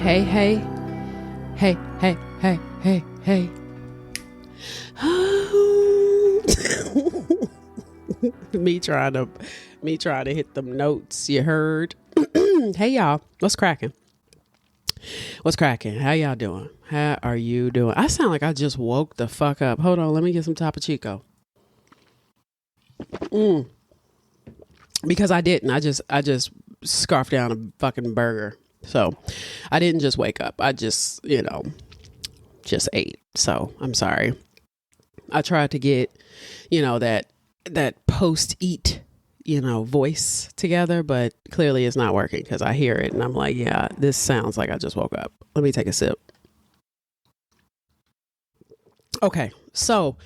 Hey, hey, hey, hey, hey, hey, hey. me trying to hit them notes. You heard? Hey, y'all. What's cracking? How y'all doing? How are you doing? I sound like I just woke the fuck up. Hold on. Let me get some Topo Chico. Because I didn't. I just scarfed down a fucking burger. So I didn't just wake up. I just, just ate. So I'm sorry. I tried to get, that post-eat, voice together, but clearly it's not working because I hear it and I'm like, yeah, this sounds like I just woke up. Let me take a sip. Okay. So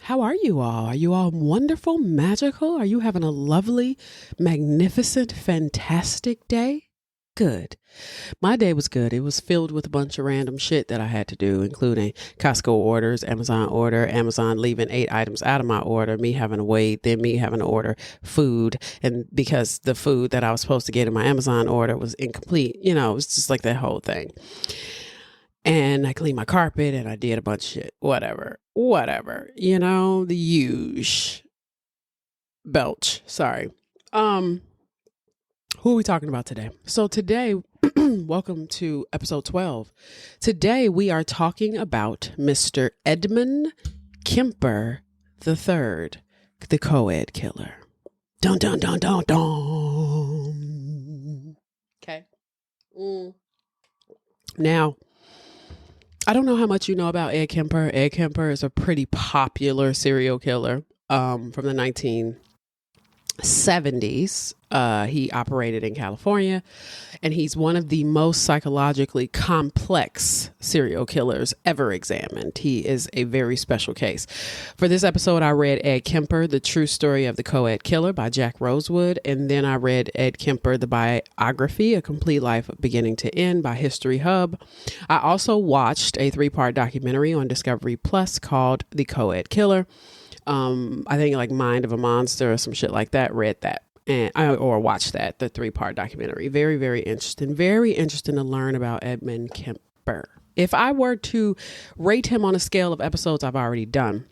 how are you all? Are you all wonderful, magical? Are you having a lovely, magnificent, fantastic day? Good. My day was good. It was filled with a bunch of random shit that I had to do, including Costco orders, Amazon leaving 8 items out of my order, me having to wait, then me having to order food. And because the food that I was supposed to get in my Amazon order was incomplete, it was just like that whole thing. And I cleaned my carpet and I did a bunch of shit. Whatever. The huge belch. Sorry. Who are we talking about today? So today, welcome to episode 12. Today we are talking about Mr. Edmund Kemper III, the co-ed killer. Dun, dun, dun, dun, dun. Okay. Now, I don't know how much you know about Ed Kemper. Ed Kemper is a pretty popular serial killer from the 1970s. He operated in California, and he's one of the most psychologically complex serial killers ever examined. He is a very special case. For this episode, I read Ed Kemper, The True Story of the Co-ed Killer by Jack Rosewood, and then I read Ed Kemper, The Biography, A Complete Life Beginning to End by History Hub. I also watched a 3-part documentary on Discovery Plus called The Co-ed Killer. I think like Mind of a Monster or some shit like that. Read that or watched that, the 3-part documentary. Very, very interesting. Very interesting to learn about Edmund Kemper. If I were to rate him on a scale of episodes I've already done,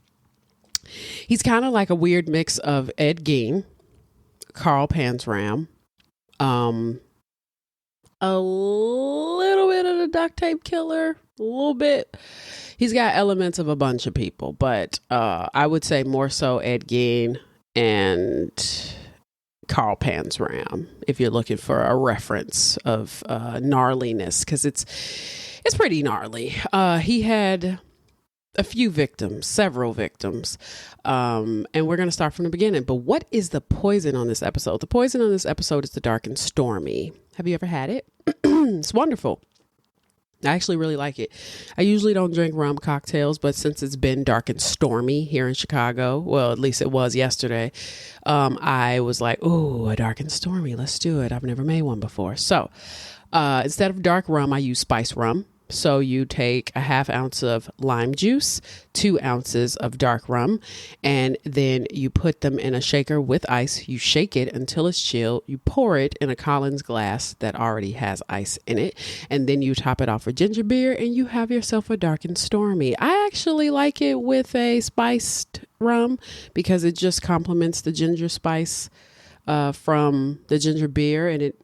he's kind of like a weird mix of Ed Gein, Carl Panzram, a little bit of the duct tape killer, a little bit. He's got elements of a bunch of people, but I would say more so Ed Gein and Carl Panzram, if you're looking for a reference of gnarliness, because it's pretty gnarly. He had a few victims, several victims, and we're going to start from the beginning. But what is the poison on this episode? The poison on this episode is the Dark and Stormy. Have you ever had it? It's wonderful. I actually really like it. I usually don't drink rum cocktails, but since it's been dark and stormy here in Chicago, well, at least it was yesterday, I was like, ooh, a dark and stormy. Let's do it. I've never made one before. So instead of dark rum, I use spice rum. So you take a 1/2 ounce of lime juice, 2 ounces of dark rum, and then you put them in a shaker with ice. You shake it until it's chilled. You pour it in a Collins glass that already has ice in it. And then you top it off with ginger beer and you have yourself a dark and stormy. I actually like it with a spiced rum because it just complements the ginger spice from the ginger beer, and it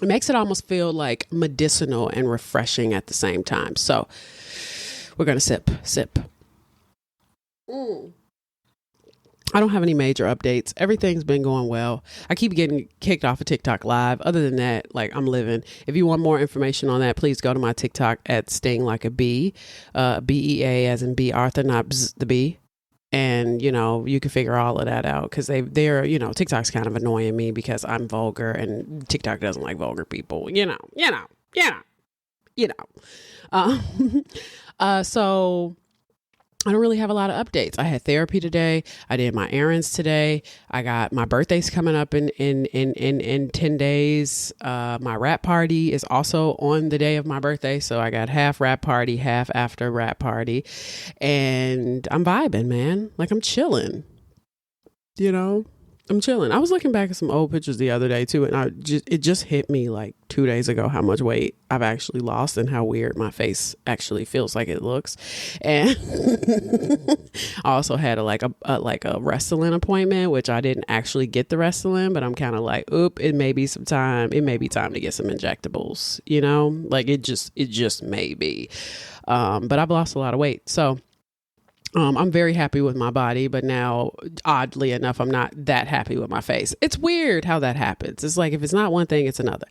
it makes it almost feel like medicinal and refreshing at the same time. So we're going to sip. I don't have any major updates. Everything's been going well. I keep getting kicked off of TikTok Live. Other than that, like, I'm living. If you want more information on that, please go to my TikTok at Sting Like a Bee, BEA as in B Arthur, not bzz, the B. And, you can figure all of that out because they're, TikTok's kind of annoying me because I'm vulgar and TikTok doesn't like vulgar people, So I don't really have a lot of updates. I had therapy today. I did my errands today. I got my birthday's coming up in 10 days. My rap party is also on the day of my birthday. So I got half rap party, half after rap party, and I'm vibing, man. Like, I'm chilling, I'm chilling. I was looking back at some old pictures the other day too, and it just hit me like 2 days ago how much weight I've actually lost and how weird my face actually feels like it looks. And I also had a wrestling appointment, which I didn't actually get the wrestling, but I'm kind of like, oop, it may be time to get some injectables, like it just may be. But I've lost a lot of weight. So I'm very happy with my body, but now, oddly enough, I'm not that happy with my face. It's weird how that happens. It's like, if it's not one thing, it's another.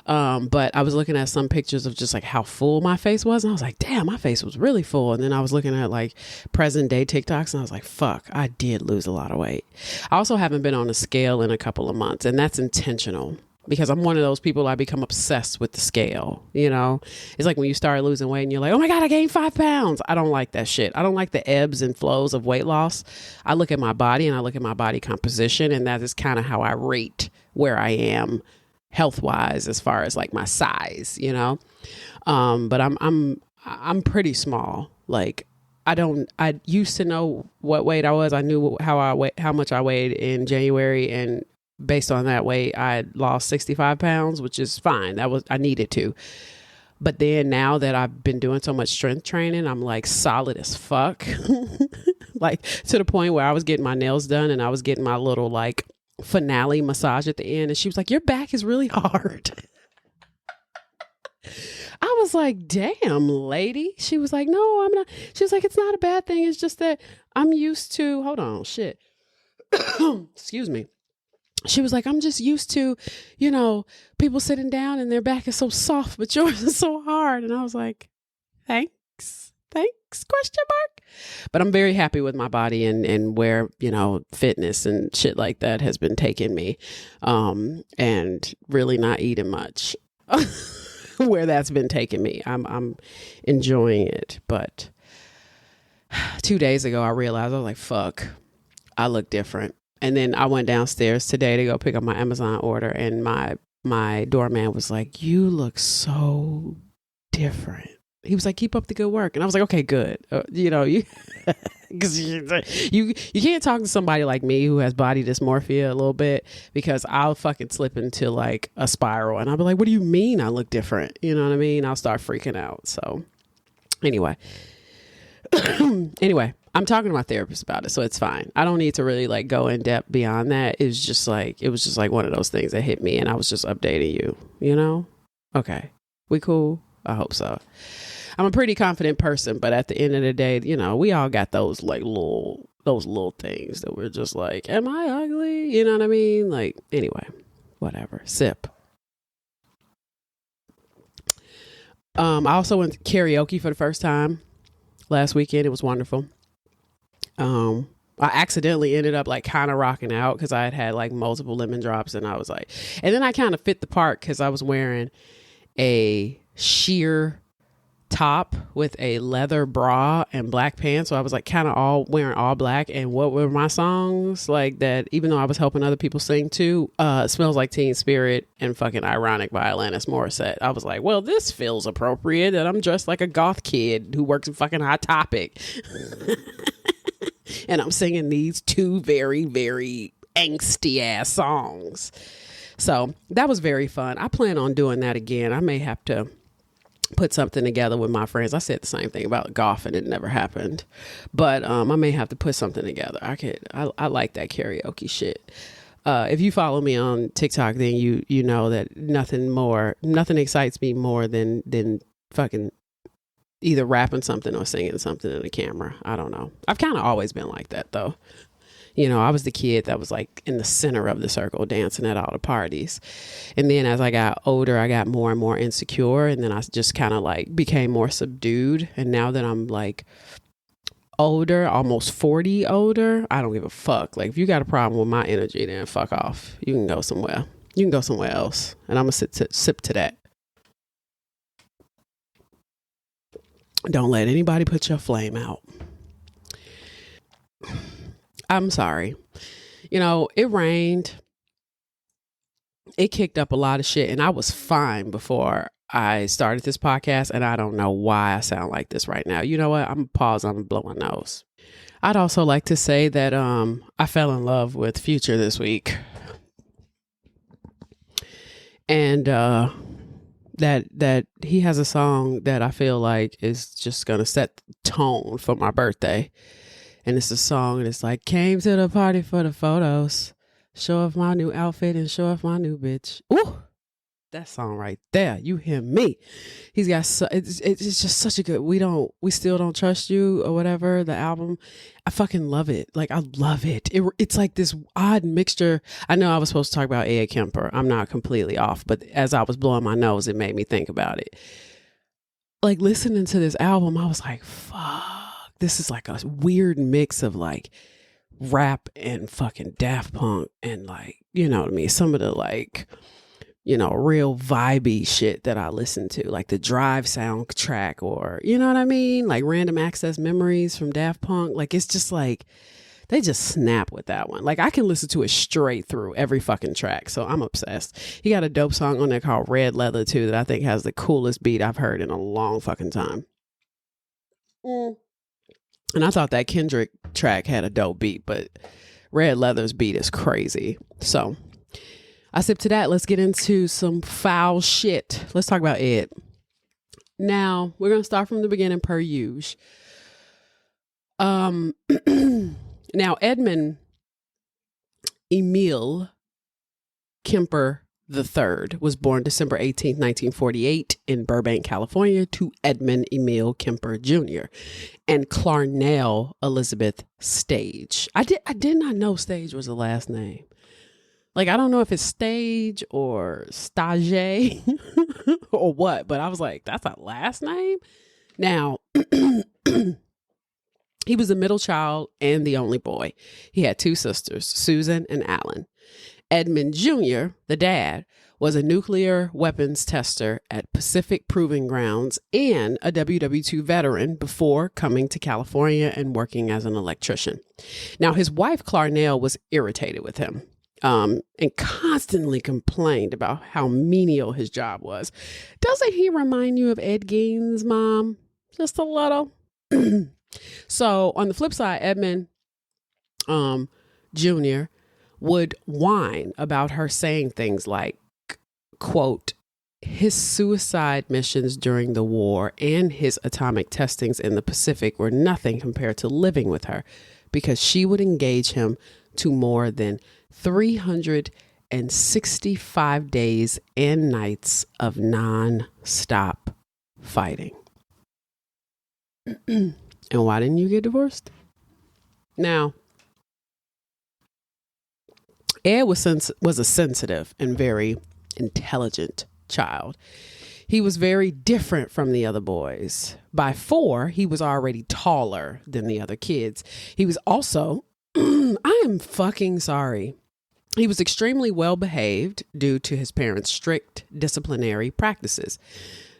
But I was looking at some pictures of just like how full my face was. And I was like, damn, my face was really full. And then I was looking at like present day TikToks and I was like, fuck, I did lose a lot of weight. I also haven't been on a scale in a couple of months, and that's intentional. Because I'm one of those people, I become obsessed with the scale, It's like when you start losing weight and you're like, oh my God, I gained 5 pounds. I don't like that shit. I don't like the ebbs and flows of weight loss. I look at my body and I look at my body composition, and that is kind of how I rate where I am health wise as far as like my size, But I'm pretty small. Like I used to know what weight I was. I knew how much I weighed in January, and based on that weight, I lost 65 pounds, which is fine. I needed to. But then now that I've been doing so much strength training, I'm like solid as fuck. Like to the point where I was getting my nails done and I was getting my little like finale massage at the end. And she was like, your back is really hard. I was like, damn, lady. She was like, no, I'm not. She was like, it's not a bad thing. It's just that I'm used to, hold on, shit. Excuse me. She was like, I'm just used to, people sitting down and their back is so soft, but yours is so hard. And I was like, thanks, question mark. But I'm very happy with my body and where, fitness and shit like that has been taking me, and really not eating much where that's been taking me. I'm enjoying it. But 2 days ago, I realized, I was like, fuck, I look different. And then I went downstairs today to go pick up my Amazon order, and my doorman was like, you look so different. He was like, keep up the good work. And I was like, okay, good. Because you can't talk to somebody like me who has body dysmorphia a little bit, because I'll fucking slip into like a spiral and I'll be like, what do you mean I look different? You know what I mean? I'll start freaking out. So anyway, I'm talking to my therapist about it, so it's fine. I don't need to really like go in depth beyond that. It was just like one of those things that hit me, and I was just updating you, Okay, we cool? I hope so. I'm a pretty confident person, but at the end of the day, we all got those like little things that we're just like, am I ugly? You know what I mean? Like, anyway, whatever. Sip. I also went to karaoke for the first time last weekend. It was wonderful. I accidentally ended up like kind of rocking out because I had like multiple lemon drops, and I was like, and then I kind of fit the part because I was wearing a sheer top with a leather bra and black pants. So I was like kind of all wearing all black. And what were my songs like that, even though I was helping other people sing too, Smells Like Teen Spirit and fucking Ironic by Alanis Morissette. I was like, well, this feels appropriate that I'm dressed like a goth kid who works in fucking Hot Topic. And I'm singing these two very, very angsty ass songs. So that was very fun. I plan on doing that again. I may have to put something together with my friends. I said the same thing about golf and it never happened, but I may have to put something together. I like that karaoke shit. If you follow me on TikTok, then you know that nothing excites me more than fucking either rapping something or singing something in the camera. I don't know. I've kind of always been like that though. I was the kid that was like in the center of the circle dancing at all the parties. And then as I got older, I got more and more insecure. And then I just kind of like became more subdued. And now that I'm like older, almost 40 older, I don't give a fuck. Like if you got a problem with my energy, then fuck off. You can go somewhere. You can go somewhere else. And I'm going to sip to that. Don't let anybody put your flame out. I'm sorry. It rained. It kicked up a lot of shit, and I was fine before I started this podcast, and I don't know why I sound like this right now. You know what? I'm going to pause. I'm going to blow my nose. I'd also like to say that I fell in love with Future this week. And that he has a song that I feel like is just gonna set the tone for my birthday. And it's a song and it's like, came to the party for the photos, show off my new outfit and show off my new bitch. Ooh, that song right there. You hear me. He's got it's just such a good, we still don't trust you or whatever, the album. I fucking love it. Like, I love it. It's like this odd mixture. I know I was supposed to talk about Ed Kemper. I'm not completely off, but as I was blowing my nose, it made me think about it. Like, listening to this album, I was like, fuck, this is like a weird mix of like rap and fucking Daft Punk and like, you know what I mean? Some of the like, you know, real vibey shit that I listen to, like the Drive soundtrack, or, you know what I mean? Like Random Access Memories from Daft Punk. Like, it's just like, they just snap with that one. Like, I can listen to it straight through every fucking track. So I'm obsessed. He got a dope song on there called Red Leather too, that I think has the coolest beat I've heard in a long fucking time. And I thought that Kendrick track had a dope beat, but Red Leather's beat is crazy. So I sip to that. Let's get into some foul shit. Let's talk about Ed. Now, we're going to start from the beginning per usual. Now, Edmund Emil Kemper III was born December 18th, 1948 in Burbank, California, to Edmund Emil Kemper Jr. and Clarnell Elizabeth Stage. I did not know Stage was the last name. Like, I don't know if it's Stage or Stage or what, but I was like, that's a last name? Now, he was the middle child and the only boy. He had two sisters, Susan and Alan. Edmund Jr., the dad, was a nuclear weapons tester at Pacific Proving Grounds and a WW2 veteran before coming to California and working as an electrician. Now, his wife, Clarnell, was irritated with him. And constantly complained about how menial his job was. Doesn't he remind you of Ed Gein's mom? Just a little. So on the flip side, Edmund Jr. would whine about her saying things like, quote, his suicide missions during the war and his atomic testings in the Pacific were nothing compared to living with her, because she would engage him to more than 365 days and nights of non-stop fighting. And why didn't you get divorced? Now, Ed was a sensitive and very intelligent child. He was very different from the other boys. By 4, he was already taller than the other kids. He was also, I am fucking sorry. He was extremely well behaved due to his parents' strict disciplinary practices.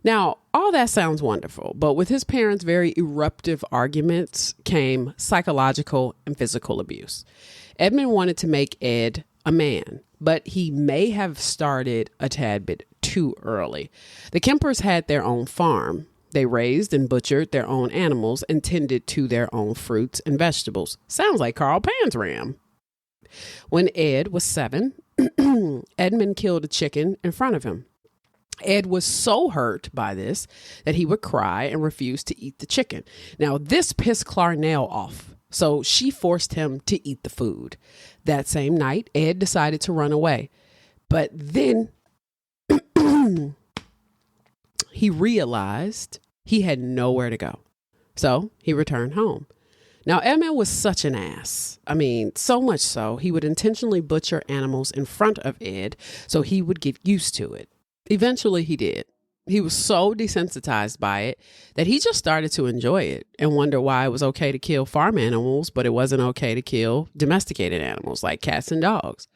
Now, all that sounds wonderful, but with his parents' very eruptive arguments came psychological and physical abuse. Edmund wanted to make Ed a man, but he may have started a tad bit too early. The Kempers had their own farm. They raised and butchered their own animals and tended to their own fruits and vegetables. Sounds like Carl Panzram. When Ed was 7, Edmund killed a chicken in front of him. Ed was so hurt by this that he would cry and refuse to eat the chicken. Now, this pissed Clarnell off, so she forced him to eat the food. That same night, Ed decided to run away. But then he realized he had nowhere to go. So he returned home. Now, Edmund was such an ass. I mean, so much so, he would intentionally butcher animals in front of Ed so he would get used to it. Eventually, he did. He was so desensitized by it that he just started to enjoy it and wonder why it was okay to kill farm animals, but it wasn't okay to kill domesticated animals like cats and dogs.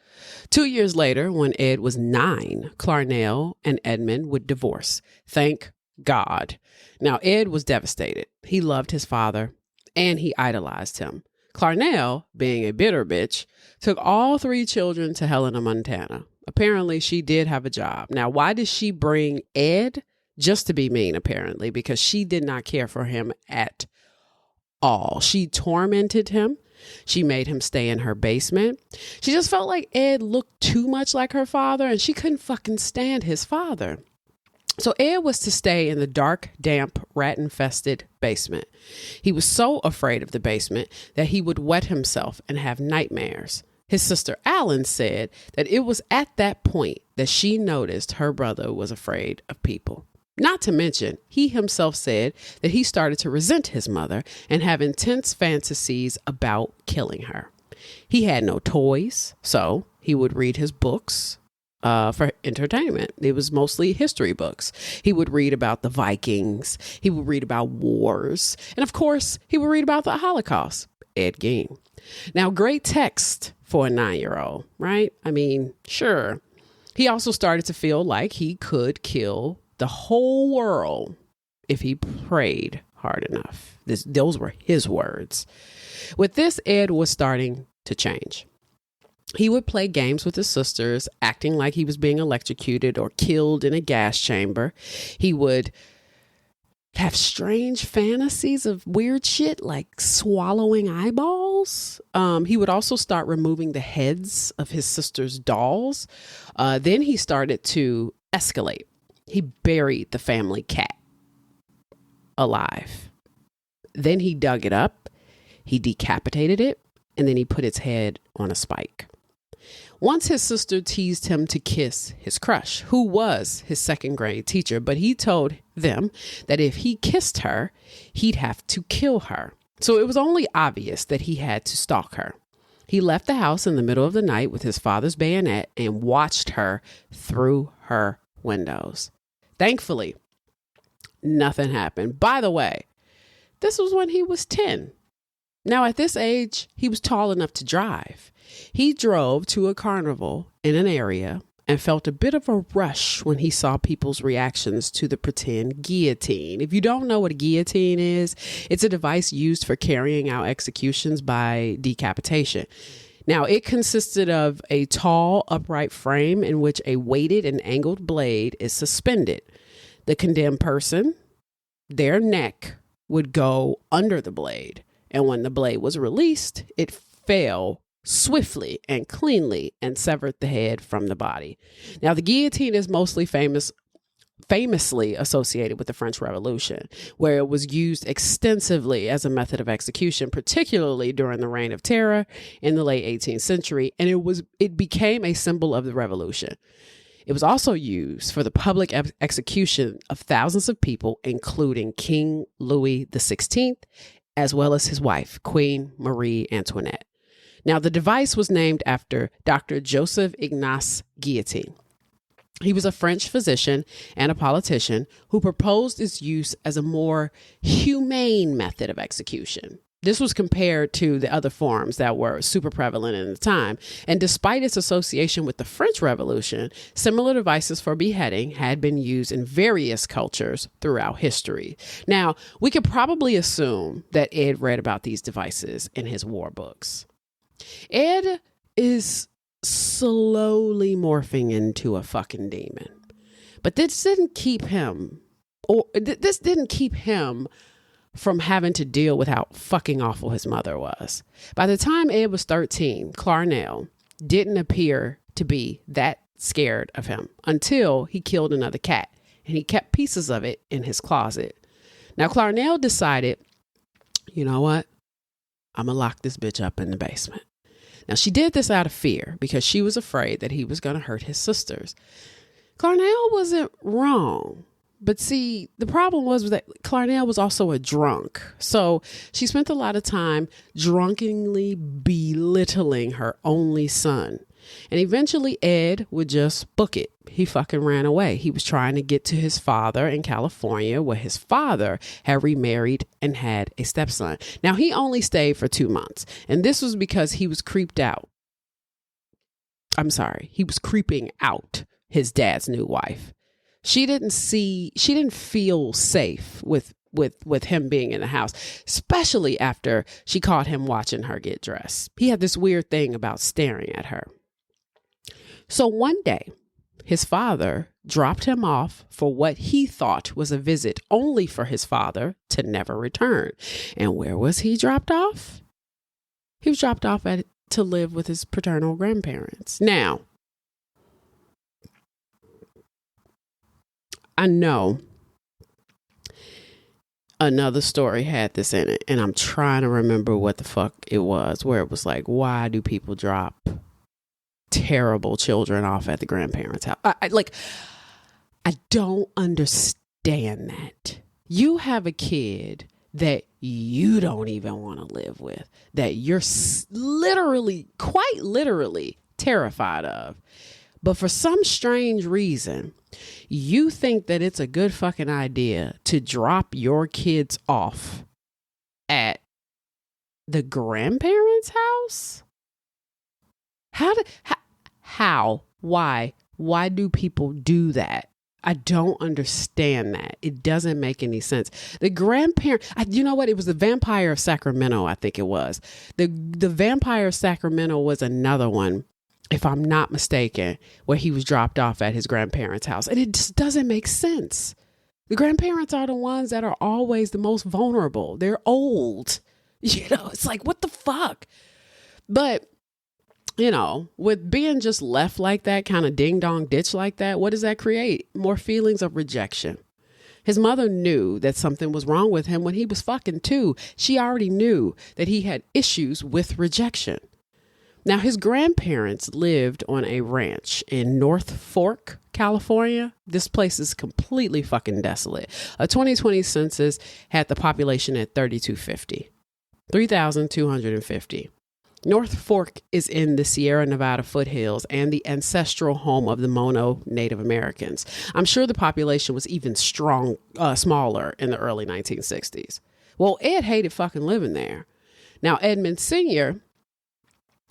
2 years later, when Ed was 9, Clarnell and Edmund would divorce. Thank God. Now, Ed was devastated. He loved his father and he idolized him. Clarnell, being a bitter bitch, took all 3 children to Helena, Montana. Apparently, she did have a job. Now, why did she bring Ed? Just to be mean, apparently, because she did not care for him at all. She tormented him. She made him stay in her basement. She just felt like Ed looked too much like her father, and she couldn't fucking stand his father. So Ed was to stay in the dark, damp, rat-infested basement. He was so afraid of the basement that he would wet himself and have nightmares. His sister Allen said that it was at that point that she noticed her brother was afraid of people. Not to mention, he himself said that he started to resent his mother and have intense fantasies about killing her. He had no toys, so he would read his books for entertainment. It was mostly history books. He would read about the Vikings. He would read about wars. And of course, he would read about the Holocaust. Ed Gein. Now, great text for a 9-year-old, right? I mean, sure. He also started to feel like he could kill the whole world if he prayed hard enough. Those were his words. With this, Ed was starting to change. He would play games with his sisters, acting like he was being electrocuted or killed in a gas chamber. He would have strange fantasies of weird shit like swallowing eyeballs. He would also start removing the heads of his sister's dolls. Then he started to escalate. He buried the family cat alive. Then he dug it up, he decapitated it, and then he put its head on a spike. Once his sister teased him to kiss his crush, who was his second grade teacher, but he told them that if he kissed her, he'd have to kill her. So it was only obvious that he had to stalk her. He left the house in the middle of the night with his father's bayonet and watched her through her windows. Thankfully, nothing happened. By the way, this was when he was 10. Now, at this age, he was tall enough to drive. He drove to a carnival in an area and felt a bit of a rush when he saw people's reactions to the pretend guillotine. If you don't know what a guillotine is, it's a device used for carrying out executions by decapitation. Now, it consisted of a tall, upright frame in which a weighted and angled blade is suspended. The condemned person, their neck would go under the blade. And when the blade was released, it fell swiftly and cleanly and severed the head from the body. Now, the guillotine is mostly famously associated with the French Revolution, where it was used extensively as a method of execution, particularly during the Reign of Terror in the late 18th century, and it became a symbol of the revolution. It was also used for the public execution of thousands of people, including King Louis XVI, as well as his wife, Queen Marie Antoinette. Now, the device was named after Dr. Joseph Ignace Guillotin. He was a French physician and a politician who proposed its use as a more humane method of execution. This was compared to the other forms that were super prevalent in the time. And despite its association with the French Revolution, similar devices for beheading had been used in various cultures throughout history. Now, we could probably assume that Ed read about these devices in his war books. Ed is slowly morphing into a fucking demon. But this didn't keep him from having to deal with how fucking awful his mother was. By the time Ed was 13, Clarnell didn't appear to be that scared of him until he killed another cat, and he kept pieces of it in his closet. Now, Clarnell decided, you know what? I'm going to lock this bitch up in the basement. Now, she did this out of fear because she was afraid that he was going to hurt his sisters. Clarnell wasn't wrong. But see, the problem was that Clarnell was also a drunk. So she spent a lot of time drunkenly belittling her only son. And eventually Ed would just book it. He fucking ran away. He was trying to get to his father in California, where his father had remarried and had a stepson. Now, he only stayed for 2 months. And this was because he was creeping out his dad's new wife. She didn't feel safe with him being in the house, especially after she caught him watching her get dressed. He had this weird thing about staring at her. So one day his father dropped him off for what he thought was a visit only for his father to never return. And where was he dropped off? He was dropped off to live with his paternal grandparents. Now, I know another story had this in it, and I'm trying to remember what the fuck it was, where it was like, why do people drop terrible children off at the grandparents' house? I don't understand that. You have a kid that you don't even want to live with, that you're quite literally terrified of. But for some strange reason, you think that it's a good fucking idea to drop your kids off at the grandparents' house? Why do people do that? I don't understand that. It doesn't make any sense. The grandparent, you know what? It was the Vampire of Sacramento, I think it was. The Vampire of Sacramento was another one, if I'm not mistaken, where he was dropped off at his grandparents' house. And it just doesn't make sense. The grandparents are the ones that are always the most vulnerable. They're old. It's like, what the fuck? But with being just left like that, kind of ding dong ditch like that, what does that create? More feelings of rejection. His mother knew that something was wrong with him when he was fucking 2. She already knew that he had issues with rejection. Now, his grandparents lived on a ranch in North Fork, California. This place is completely fucking desolate. A 2020 census had the population at 3,250. North Fork is in the Sierra Nevada foothills and the ancestral home of the Mono Native Americans. I'm sure the population was even smaller in the early 1960s. Well, Ed hated fucking living there. Now, Edmund Sr.,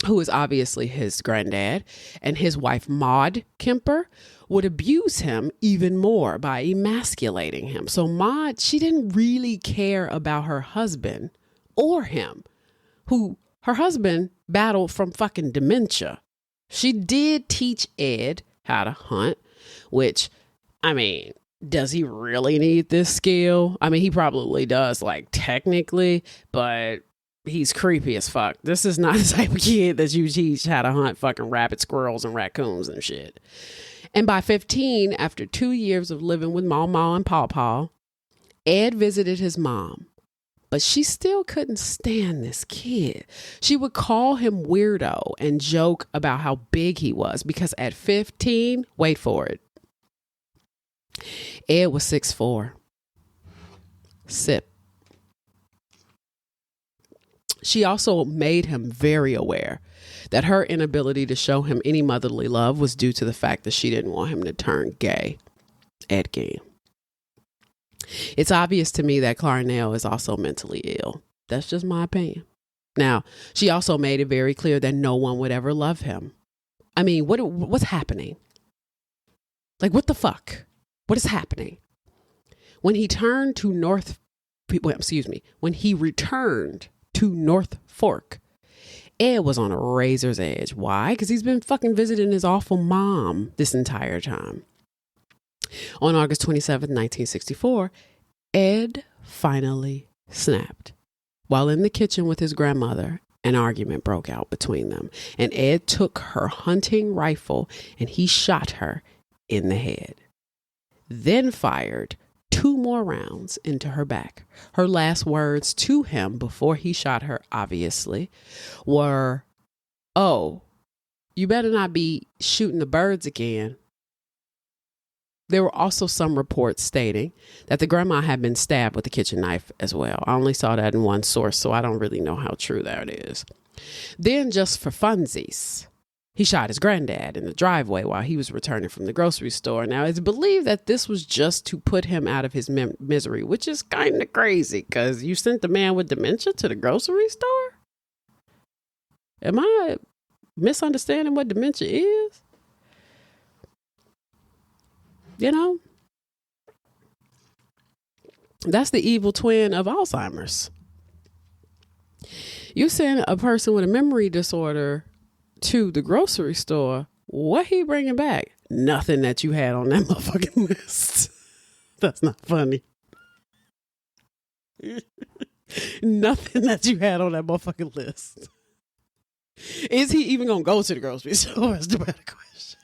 who is obviously his granddad, and his wife, Maud Kemper, would abuse him even more by emasculating him. So Maud, she didn't really care about her husband or him, her husband battled from fucking dementia. She did teach Ed how to hunt, which, does he really need this skill? He probably does, technically, but he's creepy as fuck. This is not the type of kid that you teach how to hunt fucking rabbit, squirrels, and raccoons and shit. And by 15, after 2 years of living with Mama and Pawpaw, Ed visited his mom. But she still couldn't stand this kid. She would call him weirdo and joke about how big he was because at 15, wait for it, Ed was 6'4". Sip. She also made him very aware that her inability to show him any motherly love was due to the fact that she didn't want him to turn gay. Ed Gein. It's obvious to me that Clarnell is also mentally ill. That's just my opinion. Now, she also made it very clear that no one would ever love him. What's happening? What the fuck? What is happening? When he returned to North Fork, Ed was on a razor's edge. Why? Because he's been fucking visiting his awful mom this entire time. On August 27, 1964, Ed finally snapped. While in the kitchen with his grandmother, an argument broke out between them, and Ed took her hunting rifle and he shot her in the head, then fired 2 more rounds into her back. Her last words to him before he shot her, obviously, were, "Oh, you better not be shooting the birds again." There were also some reports stating that the grandma had been stabbed with a kitchen knife as well. I only saw that in one source, so I don't really know how true that is. Then, just for funsies, he shot his granddad in the driveway while he was returning from the grocery store. Now, it's believed that this was just to put him out of his misery, which is kind of crazy because you sent the man with dementia to the grocery store? Am I misunderstanding what dementia is? That's the evil twin of Alzheimer's. You send a person with a memory disorder to the grocery store, what he bringing back? Nothing that you had on that motherfucking list. That's not funny. Nothing that you had on that motherfucking list. Is he even gonna go to the grocery store? Is the better question.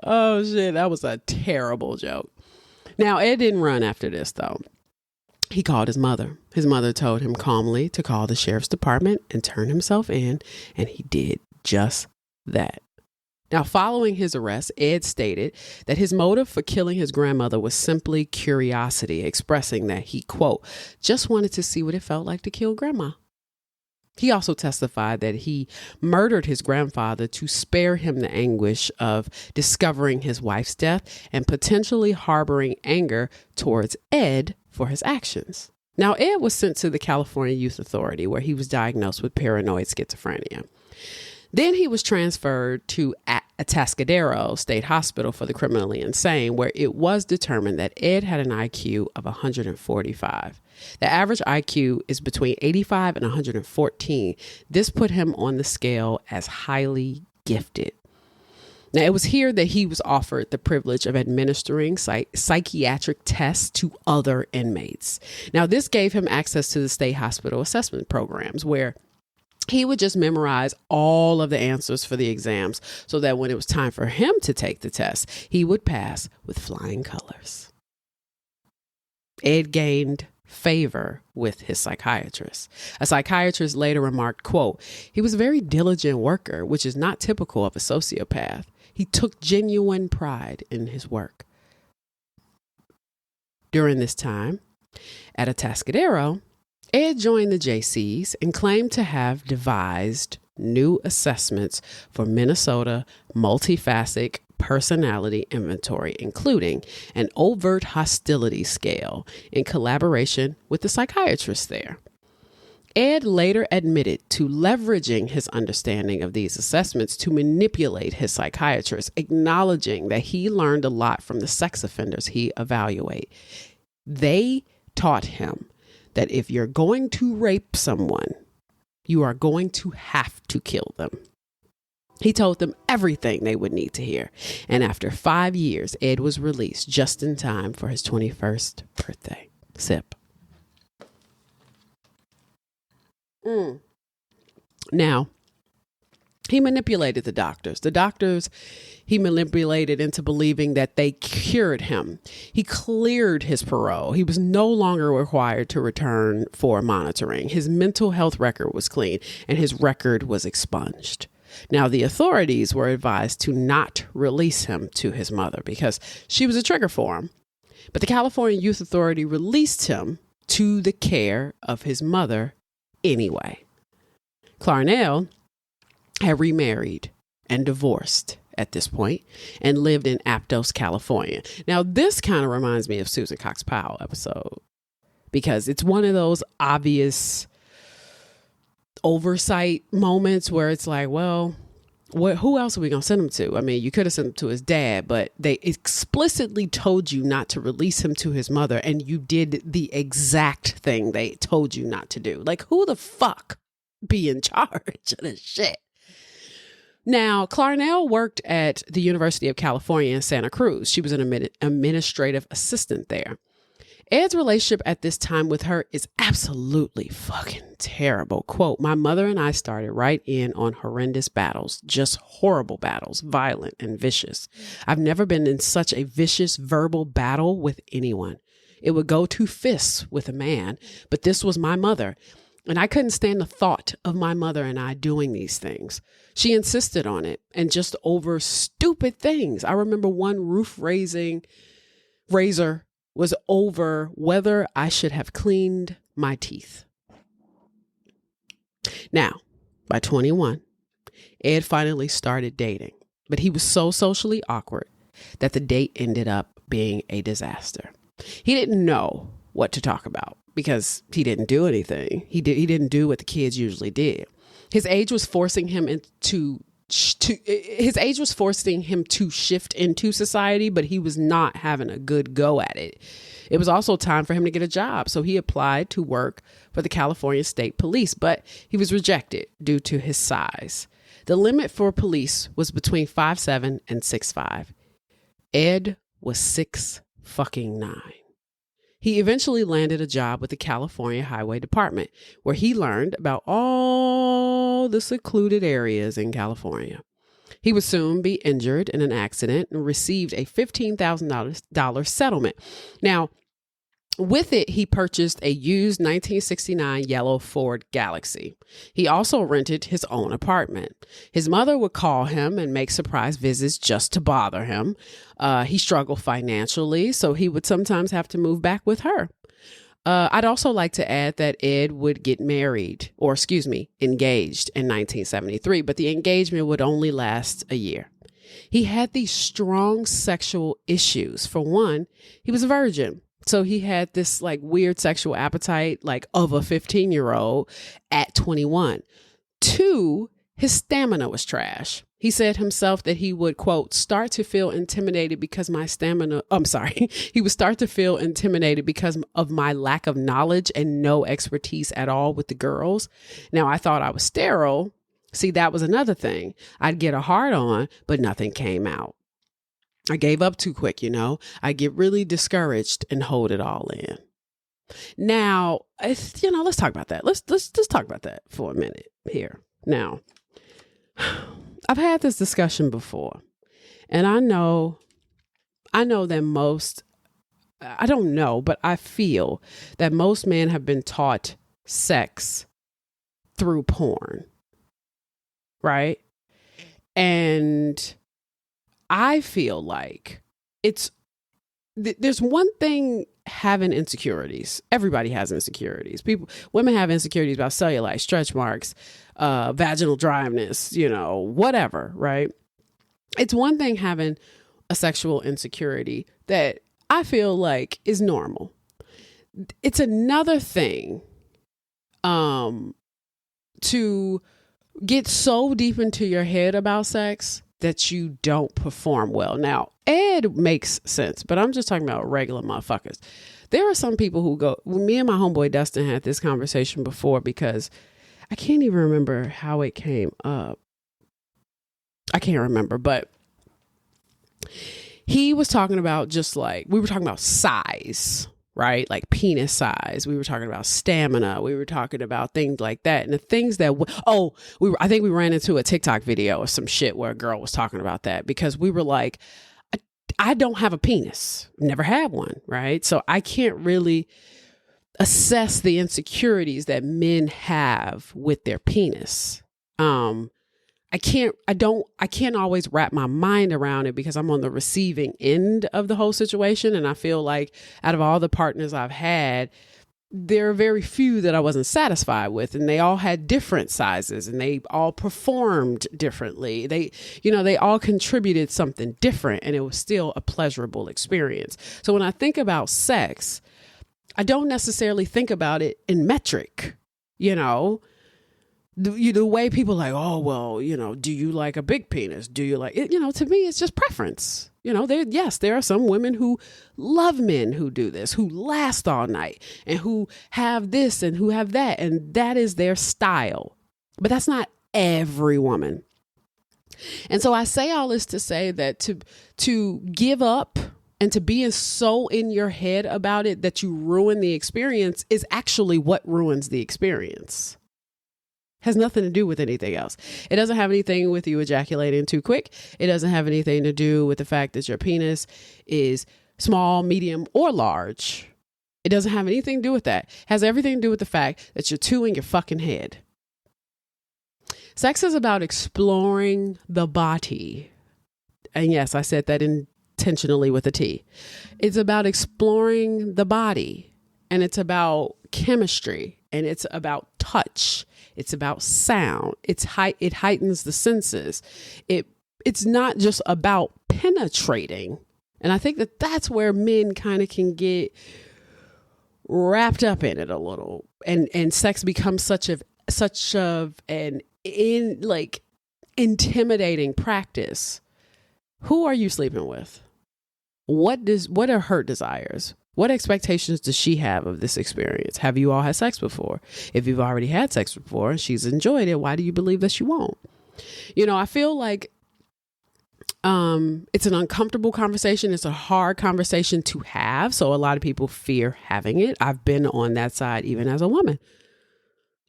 Oh shit, that was a terrible joke. Now, Ed didn't run after this though. He called his mother. His mother told him calmly to call the sheriff's department and turn himself in, and he did just that. Now, following his arrest, Ed stated that his motive for killing his grandmother was simply curiosity, expressing that he, quote, just wanted to see what it felt like to kill grandma. He also testified that he murdered his grandfather to spare him the anguish of discovering his wife's death and potentially harboring anger towards Ed for his actions. Now, Ed was sent to the California Youth Authority, where he was diagnosed with paranoid schizophrenia. Then he was transferred to Atascadero State Hospital for the criminally insane, where it was determined that Ed had an IQ of 145. The average IQ is between 85 and 114. This put him on the scale as highly gifted. Now, it was here that he was offered the privilege of administering psychiatric tests to other inmates. Now, this gave him access to the state hospital assessment programs, where he would just memorize all of the answers for the exams so that when it was time for him to take the test, he would pass with flying colors. Ed gained favor with his psychiatrist. A psychiatrist later remarked, quote, he was a very diligent worker, which is not typical of a sociopath. He took genuine pride in his work. During this time, at Atascadero, Ed joined the JCs and claimed to have devised new assessments for Minnesota multifaceted personality inventory, including an overt hostility scale in collaboration with the psychiatrist there. Ed later admitted to leveraging his understanding of these assessments to manipulate his psychiatrist, acknowledging that he learned a lot from the sex offenders he evaluated. They taught him that if you're going to rape someone, you are going to have to kill them. He told them everything they would need to hear. And after 5 years, Ed was released just in time for his 21st birthday. Sip. Now, he manipulated the doctors. The doctors he manipulated into believing that they cured him. He cleared his parole. He was no longer required to return for monitoring. His mental health record was clean and his record was expunged. Now, the authorities were advised to not release him to his mother because she was a trigger for him. But the California Youth Authority released him to the care of his mother anyway. Clarnell had remarried and divorced at this point and lived in Aptos, California. Now, this kind of reminds me of Susan Cox Powell episode because it's one of those obvious oversight moments where it's like, well, who else are we going to send him to? I mean, you could have sent him to his dad, but they explicitly told you not to release him to his mother, and you did the exact thing they told you not to do. Like, who the fuck be in charge of this shit? Now, Clarnell worked at the University of California in Santa Cruz. She was an administrative assistant there. Ed's relationship at this time with her is absolutely fucking terrible. Quote, my mother and I started right in on horrendous battles, just horrible battles, violent and vicious. I've never been in such a vicious verbal battle with anyone. It would go to fists with a man, but this was my mother. And I couldn't stand the thought of my mother and I doing these things. She insisted on it and just over stupid things. I remember one roof razor was over whether I should have cleaned my teeth. Now, by 21, Ed finally started dating, but he was so socially awkward that the date ended up being a disaster. He didn't know what to talk about because he didn't do anything. He didn't do what the kids usually did. His age was forcing him to shift into society, but he was not having a good go at it. It was also time for him to get a job, so he applied to work for the California State Police, but he was rejected due to his size. The limit for police was between 5'7" and 6'5". Ed was 6'9". He eventually landed a job with the California Highway Department, where he learned about all the secluded areas in California. He would soon be injured in an accident and received a $15,000 settlement. Now, with it, he purchased a used 1969 yellow Ford Galaxy. He also rented his own apartment. His mother would call him and make surprise visits just to bother him. He struggled financially, so he would sometimes have to move back with her. I'd also like to add that Ed would get engaged in 1973, but the engagement would only last a year. He had these strong sexual issues. For one, he was a virgin. So he had this like weird sexual appetite, like of a 15-year-old at 21. Two, his stamina was trash. He said himself that he would, quote, start to feel intimidated because he would start to feel intimidated because of my lack of knowledge and no expertise at all with the girls. Now, I thought I was sterile. See, that was another thing. I'd get a hard on, but nothing came out. I gave up too quick, I get really discouraged and hold it all in. Now, let's talk about that. Let's talk about that for a minute here. Now, I've had this discussion before, and I know that I don't know, but I feel that most men have been taught sex through porn, right? And I feel like there's one thing having insecurities. Everybody has insecurities. Women have insecurities about cellulite, stretch marks, vaginal dryness, whatever, right? It's one thing having a sexual insecurity that I feel like is normal. It's another thing to get so deep into your head about sex that you don't perform well. Now, Ed makes sense, but I'm just talking about regular motherfuckers. There are some people who go, me and my homeboy Dustin had this conversation before because I can't even remember how it came up. I can't remember, but he was talking about we were talking about size, right? Like penis size. We were talking about stamina. We were talking about things like that. And the things that, I think we ran into a TikTok video or some shit where a girl was talking about that because we were like, I don't have a penis. Never had one, right? So I can't really assess the insecurities that men have with their penis. I can't always wrap my mind around it because I'm on the receiving end of the whole situation. And I feel like out of all the partners I've had, there are very few that I wasn't satisfied with, and they all had different sizes and they all performed differently. They all contributed something different, and it was still a pleasurable experience. So when I think about sex, I don't necessarily think about it in metric, the way people are like, oh, well, do you like a big penis? Do you like it? To me, it's just preference. There are some women who love men who do this, who last all night and who have this and who have that. And that is their style. But that's not every woman. And so I say all this to say that to give up and to be so in your head about it that you ruin the experience is actually what ruins the experience. Has nothing to do with anything else. It doesn't have anything with you ejaculating too quick. It doesn't have anything to do with the fact that your penis is small, medium, or large. It doesn't have anything to do with that. It has everything to do with the fact that you're two in your fucking head. Sex is about exploring the body. And yes, I said that intentionally with a T. It's about exploring the body, and it's about chemistry, and it's about touch. It's about sound. It heightens the senses. It's not just about penetrating. And I think that that's where men kind of can get wrapped up in it a little. And sex becomes such an intimidating practice. Who are you sleeping with? What are her desires? What expectations does she have of this experience? Have you all had sex before? If you've already had sex before and she's enjoyed it, why do you believe that she won't? I feel like it's an uncomfortable conversation. It's a hard conversation to have. So a lot of people fear having it. I've been on that side even as a woman,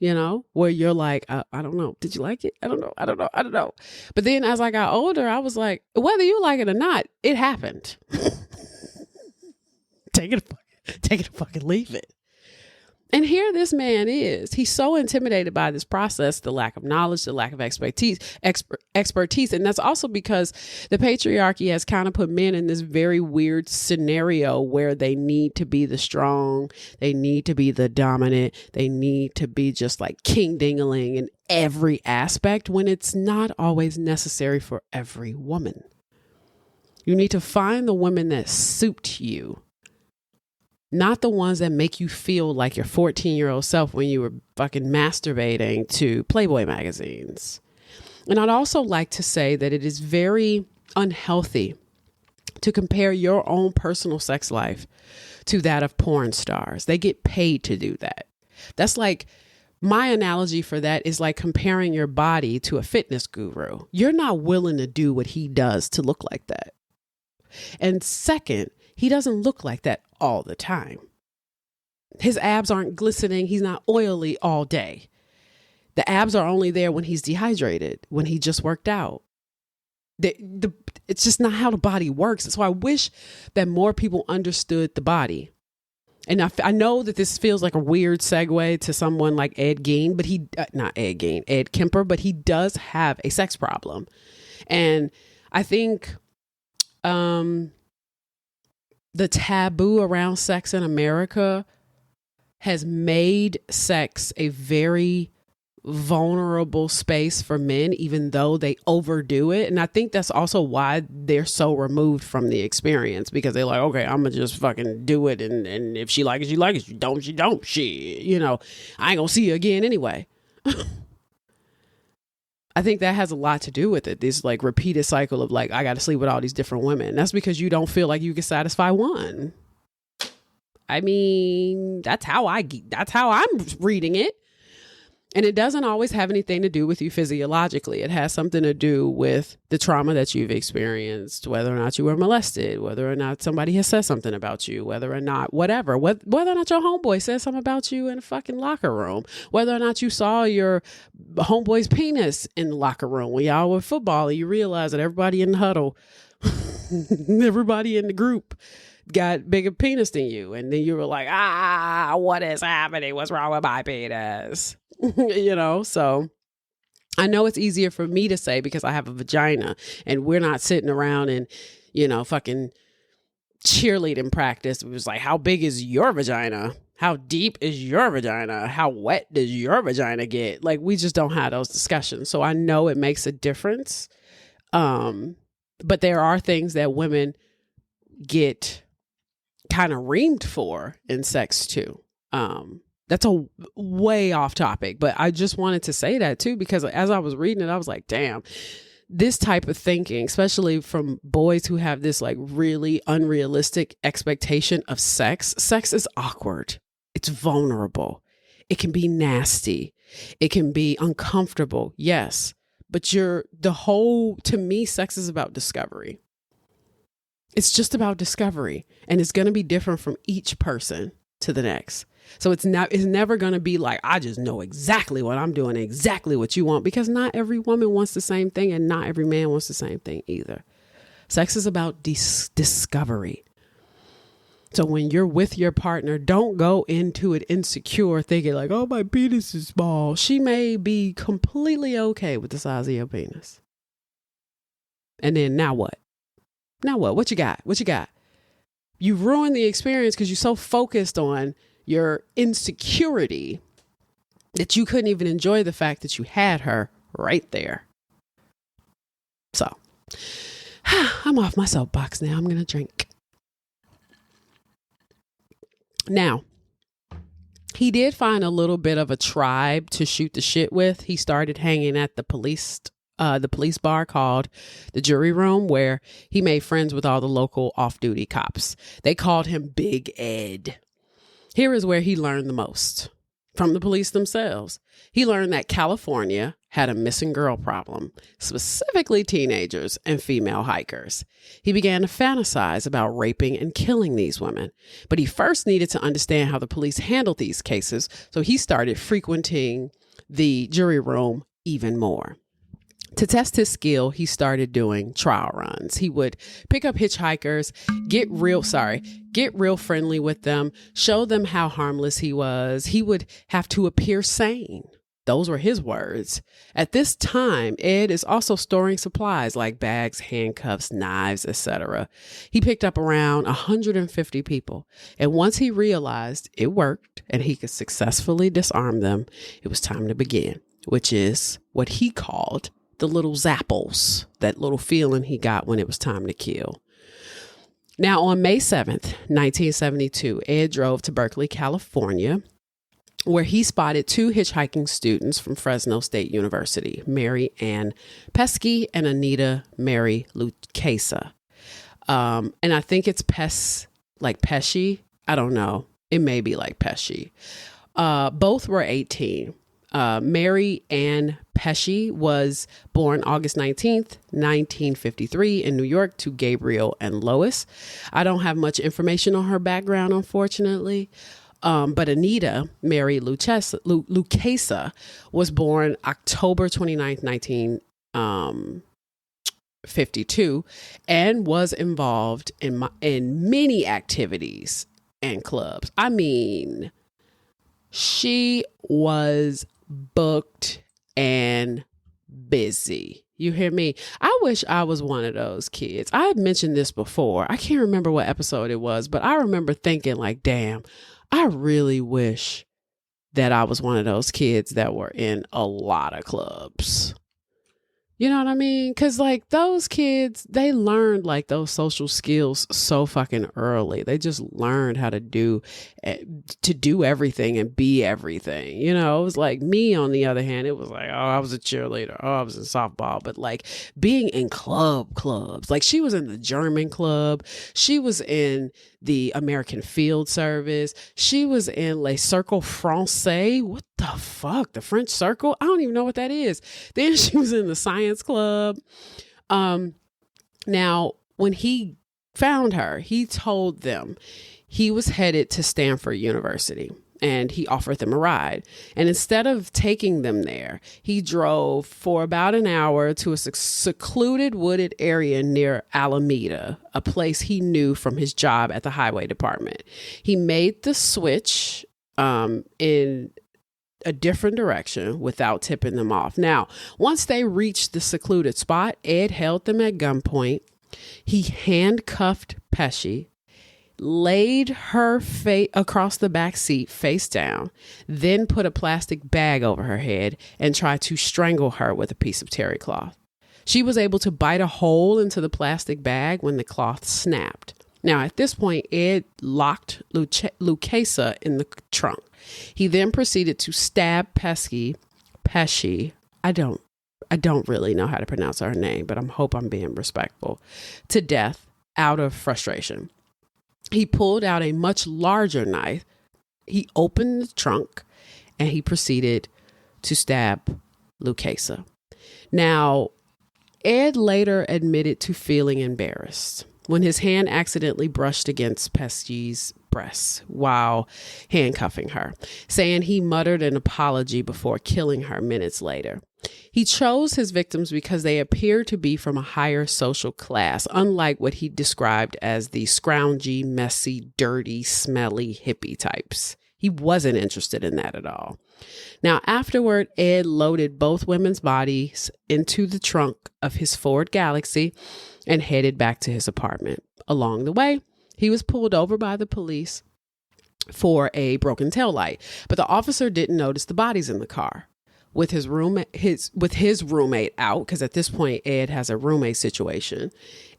where you're like, I don't know. Did you like it? I don't know. But then as I got older, I was like, whether you like it or not, it happened. Take it or fucking leave it. And here this man is. He's so intimidated by this process, the lack of knowledge, the lack of expertise. And that's also because the patriarchy has kind of put men in this very weird scenario where they need to be the strong. They need to be the dominant. They need to be just like king ding-a-ling in every aspect, when it's not always necessary for every woman. You need to find the women that suit you. Not the ones that make you feel like your 14-year-old self when you were fucking masturbating to Playboy magazines. And I'd also like to say that it is very unhealthy to compare your own personal sex life to that of porn stars. They get paid to do that. That's like, my analogy for that is like comparing your body to a fitness guru. You're not willing to do what he does to look like that. And second, he doesn't look like that all the time. His abs aren't glistening. He's not oily all day. The abs are only there when he's dehydrated, when he just worked out. It's just not how the body works. So I wish that more people understood the body. And I know that this feels like a weird segue to someone like Ed Kemper, but he does have a sex problem. And I think, the taboo around sex in America has made sex a very vulnerable space for men, even though they overdo it. And I think that's also why they're so removed from the experience, because they're like, okay, I'm gonna just fucking do it. And if she likes it, she likes it. She don't, she don't. I ain't gonna see you again anyway. I think that has a lot to do with it. This like repeated cycle of like, I got to sleep with all these different women. That's because you don't feel like you can satisfy one. I mean, that's how I'm reading it. And it doesn't always have anything to do with you physiologically. It has something to do with the trauma that you've experienced, whether or not you were molested, whether or not somebody has said something about you, whether or not whatever, whether or not your homeboy said something about you in a fucking locker room, whether or not you saw your homeboy's penis in the locker room when y'all were football and you realized that everybody in the huddle, everybody in the group got bigger penis than you. And then you were like, what is happening? What's wrong with my penis? So I know it's easier for me to say because I have a vagina and we're not sitting around and, fucking cheerleading practice. It was like, how big is your vagina? How deep is your vagina? How wet does your vagina get? Like, we just don't have those discussions. So I know it makes a difference. But there are things that women get kind of reamed for in sex too. That's a way off topic, but I just wanted to say that too, because as I was reading it, I was like, damn, this type of thinking, especially from boys who have this like really unrealistic expectation of sex. Sex is awkward. It's vulnerable. It can be nasty. It can be uncomfortable. Yes. But to me, sex is about discovery. It's just about discovery, and it's going to be different from each person to the next. So it's never going to be like, I just know exactly what I'm doing, exactly what you want, because not every woman wants the same thing and not every man wants the same thing either. Sex is about discovery. So when you're with your partner, don't go into it insecure thinking like, oh, my penis is small. She may be completely okay with the size of your penis. And then now what? What you got? You ruined the experience because you're so focused on your insecurity that you couldn't even enjoy the fact that you had her right there. So I'm off my soapbox now. I'm going to drink. Now, he did find a little bit of a tribe to shoot the shit with. He started hanging at the police bar called the Jury Room, where he made friends with all the local off-duty cops. They called him Big Ed. Here is where he learned the most from the police themselves. He learned that California had a missing girl problem, specifically teenagers and female hikers. He began to fantasize about raping and killing these women, but he first needed to understand how the police handled these cases, so he started frequenting the jury room even more. To test his skill, he started doing trial runs. He would pick up hitchhikers, get real friendly with them, show them how harmless he was. He would have to appear sane. Those were his words. At this time, Ed is also storing supplies like bags, handcuffs, knives, etc. He picked up around 150 people. And once he realized it worked and he could successfully disarm them, it was time to begin, which is what he called the little zapples, that little feeling he got when it was time to kill. Now, on May 7th, 1972, Ed drove to Berkeley, California, where he spotted two hitchhiking students from Fresno State University, Mary Ann Pesky and Anita Mary Lucchesa. And I think it's like Pesci. I don't know. It may be like Pesci. Both were 18. Mary Ann Pesci was born August 19th, 1953 in New York to Gabriel and Lois. I don't have much information on her background, unfortunately. But Anita Mary Lucchesa was born October 29th, 1952 and was involved in many activities and clubs. I mean, she was booked and busy. You hear me? I wish I was one of those kids. I had mentioned this before. I can't remember what episode it was, but I remember thinking like, damn, I really wish that I was one of those kids that were in a lot of clubs. You know what I mean? Because like those kids, they learned like those social skills so fucking early. They just learned how to do everything and be everything. You know, it was like me, on the other hand, it was like, oh, I was a cheerleader. Oh, I was in softball. But like being in clubs, like she was in the German club. She was in the American Field Service. She was in Le Cercle Francais. What the fuck? The French Circle? I don't even know what that is. Then she was in the Science Club. Now, when he found her, he told them he was headed to Stanford University and he offered them a ride. And instead of taking them there, he drove for about an hour to a secluded wooded area near Alameda, a place he knew from his job at the highway department. He made the switch in a different direction without tipping them off. Now, once they reached the secluded spot, Ed held them at gunpoint. He handcuffed Pesci, laid her across the back seat face down, then put a plastic bag over her head and tried to strangle her with a piece of terry cloth. She was able to bite a hole into the plastic bag when the cloth snapped. Now, at this point, Ed locked Lucchesa in the trunk. He then proceeded to stab Pesci. I don't really know how to pronounce her name, but I hope I'm being respectful, to death out of frustration. He pulled out a much larger knife. He opened the trunk and he proceeded to stab Lucchesa. Now, Ed later admitted to feeling embarrassed when his hand accidentally brushed against Pesci's breast while handcuffing her, saying he muttered an apology before killing her minutes later. He chose his victims because they appeared to be from a higher social class, unlike what he described as the scroungy, messy, dirty, smelly hippie types. He wasn't interested in that at all. Now, afterward, Ed loaded both women's bodies into the trunk of his Ford Galaxy and headed back to his apartment. Along the way, he was pulled over by the police for a broken taillight, but the officer didn't notice the bodies in the car. With his roommate out, because at this point Ed has a roommate situation,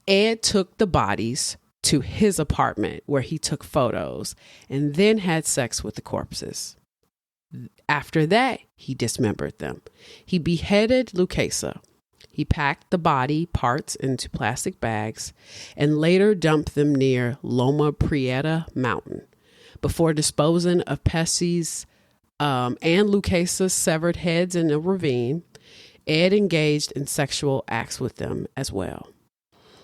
Ed took the bodies to his apartment where he took photos and then had sex with the corpses. After that, he dismembered them. He beheaded Lucchesa. He packed the body parts into plastic bags and later dumped them near Loma Prieta Mountain before disposing of Pesci's and Lucchesa's severed heads in a ravine. Ed engaged in sexual acts with them as well.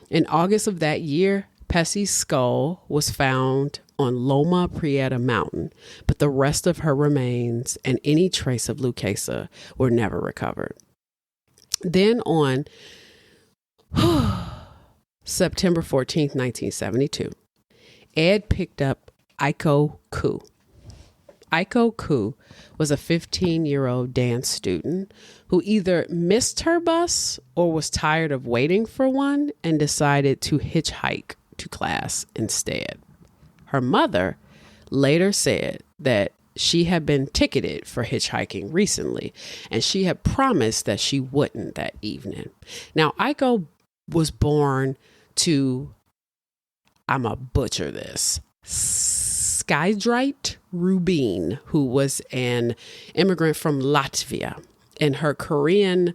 In August of that year, Pessie's skull was found on Loma Prieta Mountain, but the rest of her remains and any trace of Lucchesa were never recovered. Then on September 14th, 1972, Ed picked up Aiko Koo. Aiko Koo was a 15-year-old dance student who either missed her bus or was tired of waiting for one and decided to hitchhike to class instead. Her mother later said that she had been ticketed for hitchhiking recently, and she had promised that she wouldn't that evening. Now, Aiko was born to, I'm a butcher this, Skydrite Rubin, who was an immigrant from Latvia, and her Korean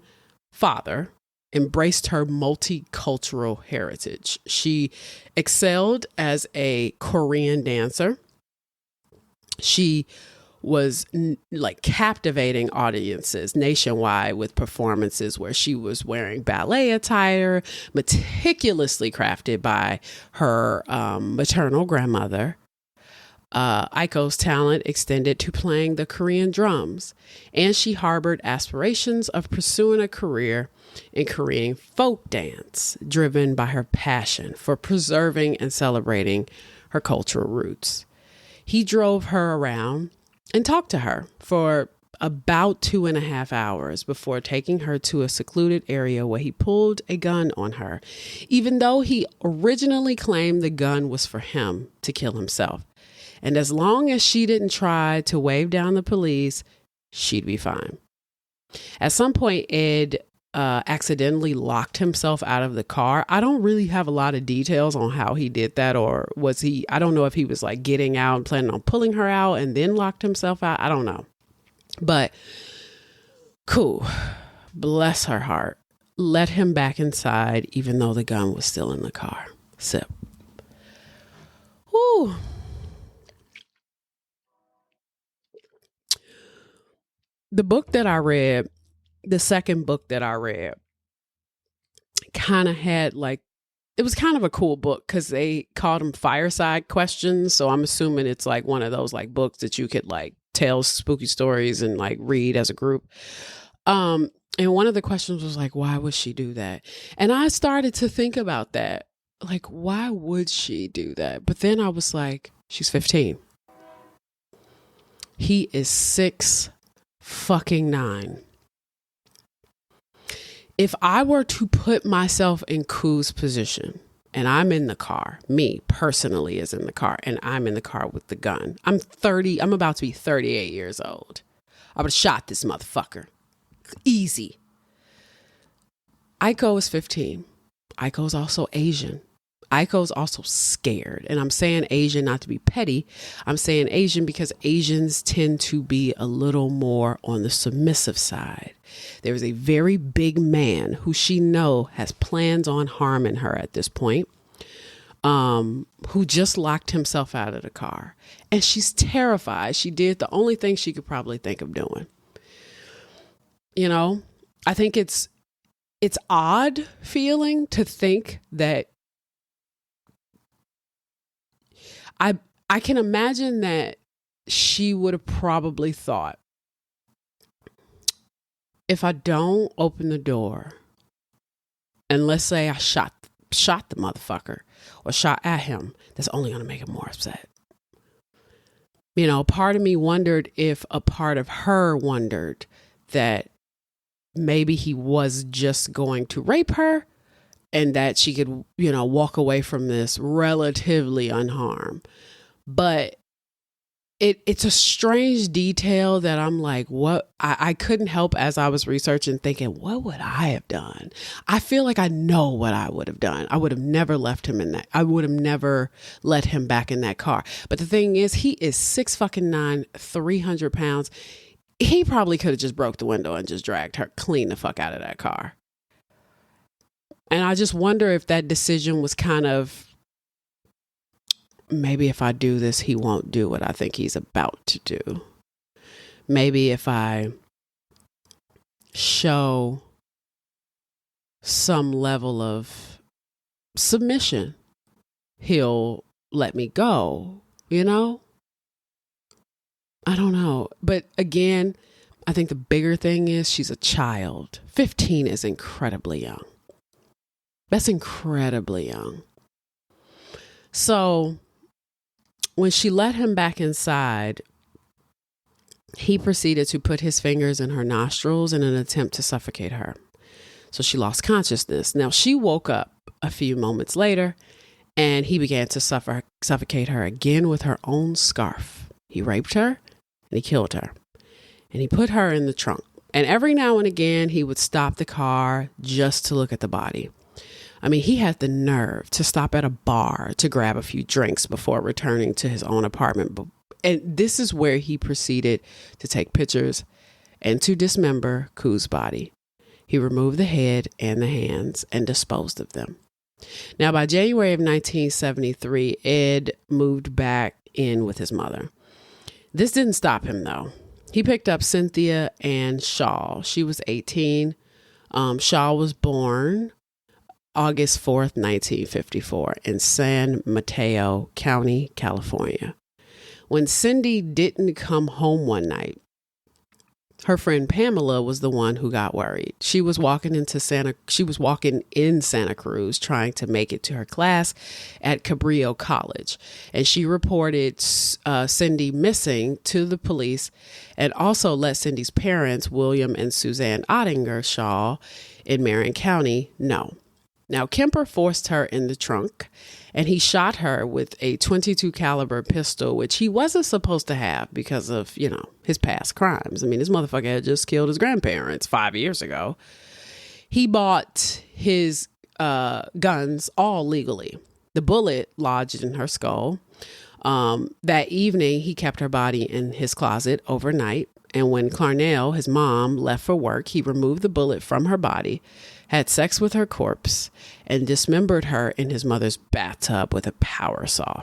father embraced her multicultural heritage. She excelled as a Korean dancer. She was like captivating audiences nationwide with performances where she was wearing ballet attire, meticulously crafted by her maternal grandmother. Aiko's talent extended to playing the Korean drums, and she harbored aspirations of pursuing a career in Korean folk dance, driven by her passion for preserving and celebrating her cultural roots. He drove her around and talked to her for about 2.5 hours before taking her to a secluded area where he pulled a gun on her, even though he originally claimed the gun was for him to kill himself. And as long as she didn't try to wave down the police, she'd be fine. At some point, Ed accidentally locked himself out of the car. I don't really have a lot of details on how he did that, or was he, I don't know if he was like getting out and planning on pulling her out and then locked himself out. I don't know. But cool. Bless her heart. Let him back inside, even though the gun was still in the car. Sip. Whew. The book that I read, the second book that I read, kind of had like, it was kind of a cool book because they called them fireside questions. So I'm assuming it's like one of those like books that you could like tell spooky stories and like read as a group. And one of the questions was like, why would she do that? And I started to think about that. Like, why would she do that? But then I was like, she's 15. He is 6'9". If I were to put myself in Koo's position and I'm in the car, me personally is in the car and I'm in the car with the gun. I'm about to be 38 years old. I would have shot this motherfucker. Easy. Aiko is 15. Aiko's also Asian. Aiko's also scared. And I'm saying Asian not to be petty. I'm saying Asian because Asians tend to be a little more on the submissive side. There is a very big man who she know has plans on harming her at this point, who just locked himself out of the car. And she's terrified. She did the only thing she could probably think of doing. You know, I think it's odd feeling to think that I can imagine that she would have probably thought, if I don't open the door and let's say I shot the motherfucker or shot at him, that's only going to make him more upset. You know, part of me wondered if a part of her wondered that maybe he was just going to rape her and that she could, you know, walk away from this relatively unharmed. But it's a strange detail that I'm like, what? I couldn't help as I was researching thinking, what would I have done? I feel like I know what I would have done. I would have never left him in that. I would have never let him back in that car. But the thing is, he is 6'9", 300 pounds. He probably could have just broke the window and just dragged her clean the fuck out of that car. And I just wonder if that decision was kind of, maybe if I do this, he won't do what I think he's about to do. Maybe if I show some level of submission, he'll let me go, you know? I don't know. But again, I think the bigger thing is she's a child. 15 is incredibly young. That's incredibly young. So when she let him back inside, he proceeded to put his fingers in her nostrils in an attempt to suffocate her. So she lost consciousness. Now she woke up a few moments later and he began to suffocate her again with her own scarf. He raped her and he killed her. And he put her in the trunk. And every now and again, he would stop the car just to look at the body. I mean, he had the nerve to stop at a bar to grab a few drinks before returning to his own apartment. And this is where he proceeded to take pictures and to dismember Ku's body. He removed the head and the hands and disposed of them. Now, by January of 1973, Ed moved back in with his mother. This didn't stop him, though. He picked up Cynthia Ann Shaw. She was 18. Shaw was born August 4th, 1954 in San Mateo County, California. When Cindy didn't come home one night, her friend Pamela was the one who got worried. She was walking in Santa Cruz trying to make it to her class at Cabrillo College. And she reported Cindy missing to the police and also let Cindy's parents, William and Suzanne Ottinger Shaw in Marion County, know. Now, Kemper forced her in the trunk and he shot her with a .22 caliber pistol, which he wasn't supposed to have because of, his past crimes. I mean, this motherfucker had just killed his grandparents 5 years ago. He bought his guns all legally. The bullet lodged in her skull. That evening, he kept her body in his closet overnight. And when Clarnell, his mom, left for work, he removed the bullet from her body, had sex with her corpse, and dismembered her in his mother's bathtub with a power saw.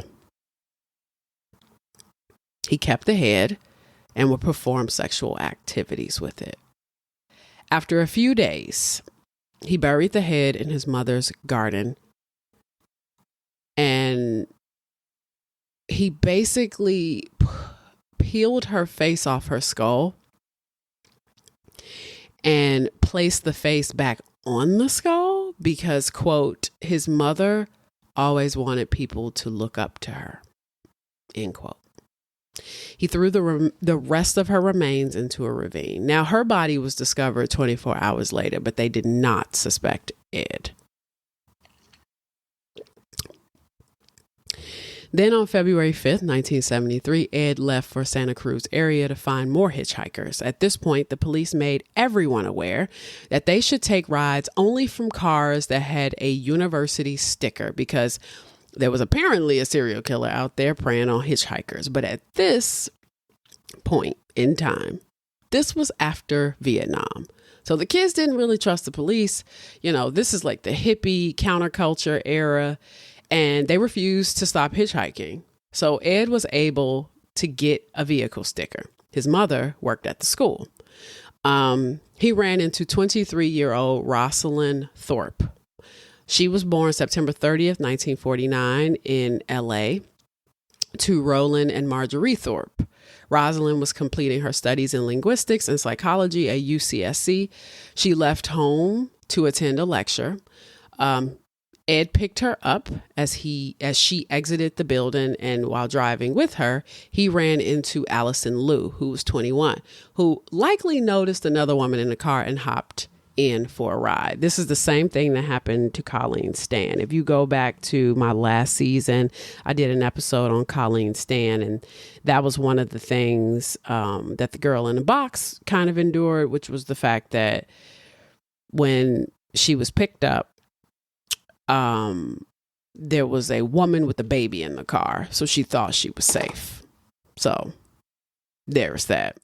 He kept the head and would perform sexual activities with it. After a few days, he buried the head in his mother's garden, and he basically peeled her face off her skull and placed the face back on the skull because, quote, his mother always wanted people to look up to her, end quote. He threw the rest of her remains into a ravine. Now, her body was discovered 24 hours later, but they did not suspect Ed. Then on February 5th, 1973, Ed left for Santa Cruz area to find more hitchhikers. At this point, the police made everyone aware that they should take rides only from cars that had a university sticker because there was apparently a serial killer out there preying on hitchhikers. But at this point in time, this was after Vietnam. So the kids didn't really trust the police. This is like the hippie counterculture era. And they refused to stop hitchhiking. So Ed was able to get a vehicle sticker. His mother worked at the school. He ran into 23-year-old Rosalind Thorpe. She was born September 30th, 1949 in LA to Roland and Marjorie Thorpe. Rosalind was completing her studies in linguistics and psychology at UCSC. She left home to attend a lecture. Ed picked her up as she exited the building, and while driving with her, he ran into Allison Liu, who was 21, who likely noticed another woman in the car and hopped in for a ride. This is the same thing that happened to Colleen Stan. If you go back to my last season, I did an episode on Colleen Stan, and that was one of the things that the girl in the box kind of endured, which was the fact that when she was picked up, there was a woman with a baby in the car, so she thought she was safe. So there's that.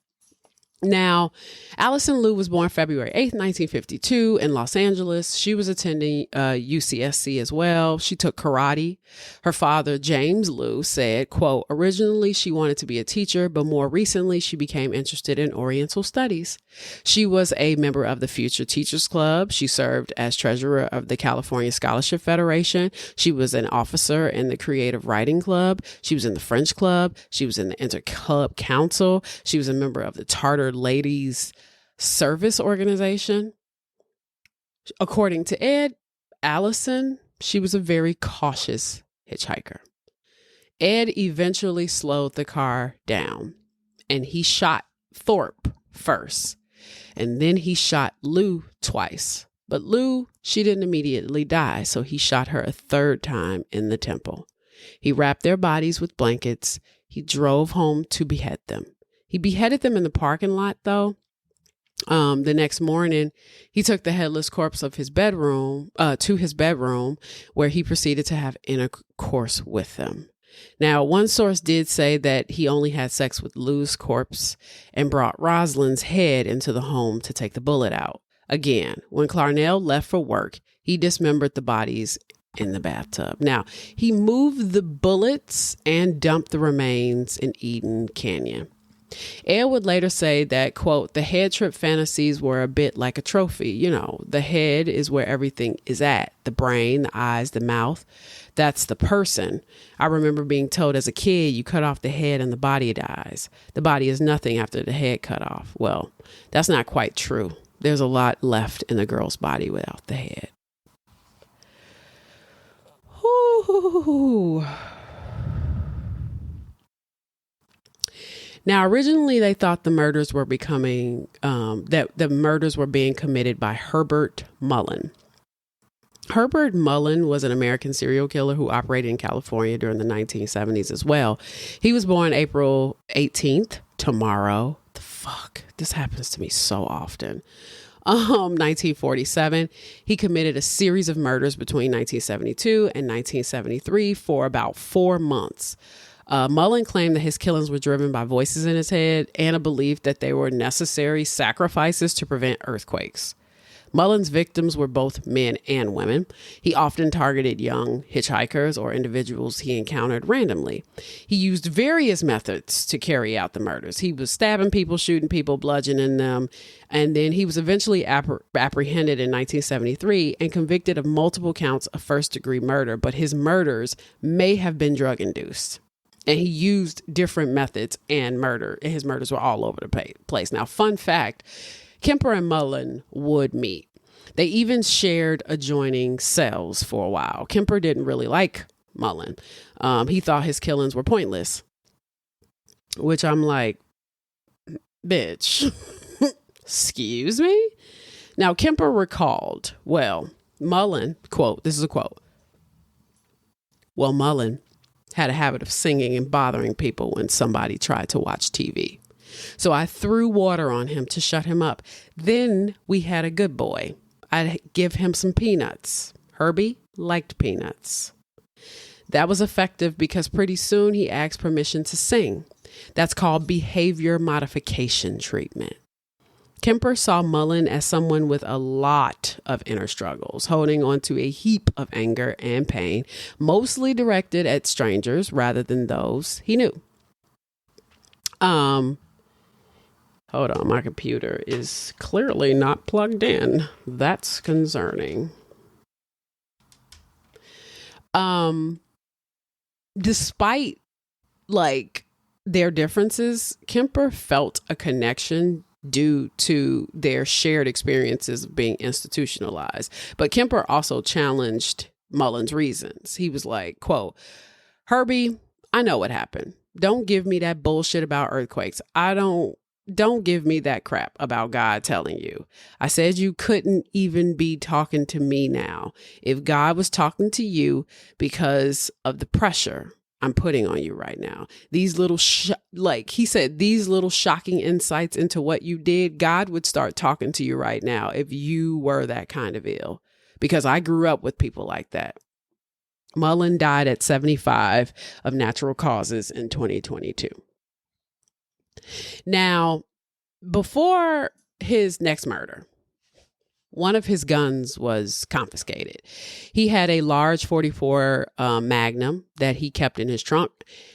Now, Allison Liu was born February 8th, 1952 in Los Angeles. She was attending UCSC as well. She took karate. Her father, James Liu, said, quote, originally she wanted to be a teacher, but more recently she became interested in Oriental studies. She was a member of the Future Teachers Club. She served as treasurer of the California Scholarship Federation. She was an officer in the Creative Writing Club. She was in the French Club. She was in the Inter-Club Council. She was a member of the Tartar Ladies Service Organization. According to Ed, Allison, she was a very cautious hitchhiker. Ed eventually slowed the car down and he shot Thorpe first. And then he shot Lou twice. But Lou, she didn't immediately die, so he shot her a third time in the temple. He wrapped their bodies with blankets. He drove home to behead them. He beheaded them in the parking lot, though. The next morning, he took the headless corpse of his bedroom to his bedroom, where he proceeded to have intercourse with them. Now, one source did say that he only had sex with Lou's corpse and brought Rosalind's head into the home to take the bullet out. Again, when Clarnell left for work, he dismembered the bodies in the bathtub. Now, he moved the bullets and dumped the remains in Eden Canyon. Ed would later say that, quote, the head trip fantasies were a bit like a trophy. You know, the head is where everything is at. The brain, the eyes, the mouth. That's the person. I remember being told as a kid, you cut off the head and the body dies. The body is nothing after the head cut off. Well, that's not quite true. There's a lot left in the girl's body without the head. Ooh. Now, originally, they thought the murders were that the murders were being committed by Herbert Mullen. Herbert Mullen was an American serial killer who operated in California during the 1970s as well. He was born April 18th, tomorrow. The fuck? This happens to me so often. 1947. He committed a series of murders between 1972 and 1973 for about 4 months. Mullen claimed that his killings were driven by voices in his head and a belief that they were necessary sacrifices to prevent earthquakes. Mullen's victims were both men and women. He often targeted young hitchhikers or individuals he encountered randomly. He used various methods to carry out the murders. He was stabbing people, shooting people, bludgeoning them, and then he was eventually apprehended in 1973 and convicted of multiple counts of first-degree murder, but his murders may have been drug-induced. And he used different methods and his murders were all over the place. Now, fun fact, Kemper and Mullen would meet. They even shared adjoining cells for a while. Kemper didn't really like Mullen. He thought his killings were pointless, which I'm like, bitch, excuse me? Now, Kemper recalled, Mullen, quote, this is a quote. Mullen had a habit of singing and bothering people when somebody tried to watch TV. So I threw water on him to shut him up. Then we had a good boy. I'd give him some peanuts. Herbie liked peanuts. That was effective because pretty soon he asked permission to sing. That's called behavior modification treatment. Kemper saw Mullen as someone with a lot of inner struggles, holding on to a heap of anger and pain, mostly directed at strangers rather than those he knew. Hold on, my computer is clearly not plugged in. That's concerning. Despite their differences, Kemper felt a connection due to their shared experiences of being institutionalized. But Kemper also challenged Mullen's reasons. He was like, quote, Herbie, I know what happened. Don't give me that bullshit about earthquakes. Don't give me that crap about God telling you. I said you couldn't even be talking to me now. If God was talking to you because of the pressure I'm putting on you right now, these little, he said, these little shocking insights into what you did, God would start talking to you right now if you were that kind of ill, because I grew up with people like that. Mullen died at 75 of natural causes in 2022. Now, Before his next murder, one of his guns was confiscated. He had a large 44 Magnum that he kept in his trunk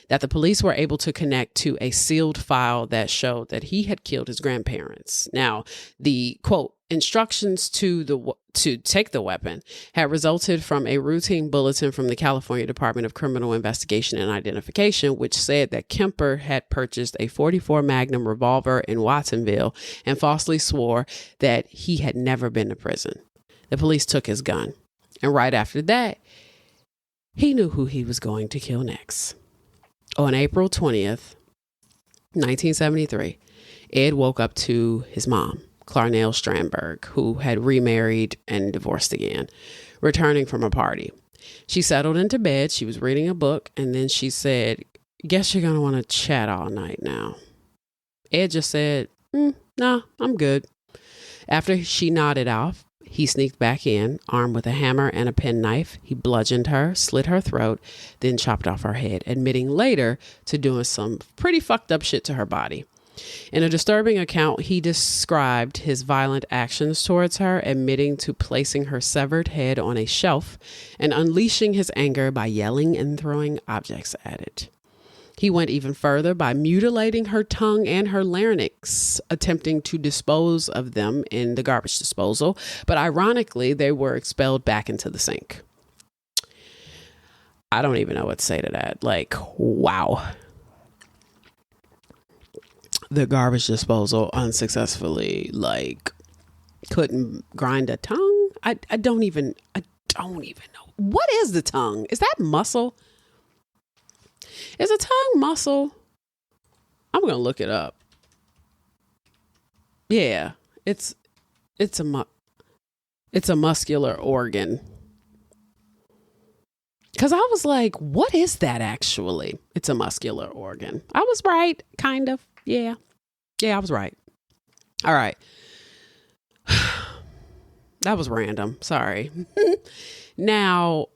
that the police were able to connect to a sealed file that showed that he had killed his grandparents. Now, the quote instructions to take the weapon had resulted from a routine bulletin from the California Department of Criminal Investigation and Identification, which said that Kemper had purchased a 44 Magnum revolver in Watsonville and falsely swore that he had never been to prison. The police took his gun, and right after that, he knew who he was going to kill next. On April 20th, 1973, Ed woke up to his mom, Clarnell Strandberg, who had remarried and divorced again, returning from a party. She settled into bed. She was reading a book, and then she said, "Guess you're going to want to chat all night now." Ed just said, "Nah, I'm good." After she nodded off, he sneaked back in, armed with a hammer and a penknife. He bludgeoned her, slit her throat, then chopped off her head, admitting later to doing some pretty fucked up shit to her body. In a disturbing account, he described his violent actions towards her, admitting to placing her severed head on a shelf and unleashing his anger by yelling and throwing objects at it. He went even further by mutilating her tongue and her larynx, attempting to dispose of them in the garbage disposal, but ironically, they were expelled back into the sink. I don't even know what to say to that. Like, wow. The garbage disposal unsuccessfully, like, couldn't grind a tongue. I don't even know. What is the tongue? Is that muscle? Is a tongue muscle? I'm going to look it up. Yeah, it's a muscular organ. Because I was like, what is that actually? It's a muscular organ. I was right, kind of. Yeah, I was right. All right. That was random. Sorry. Now,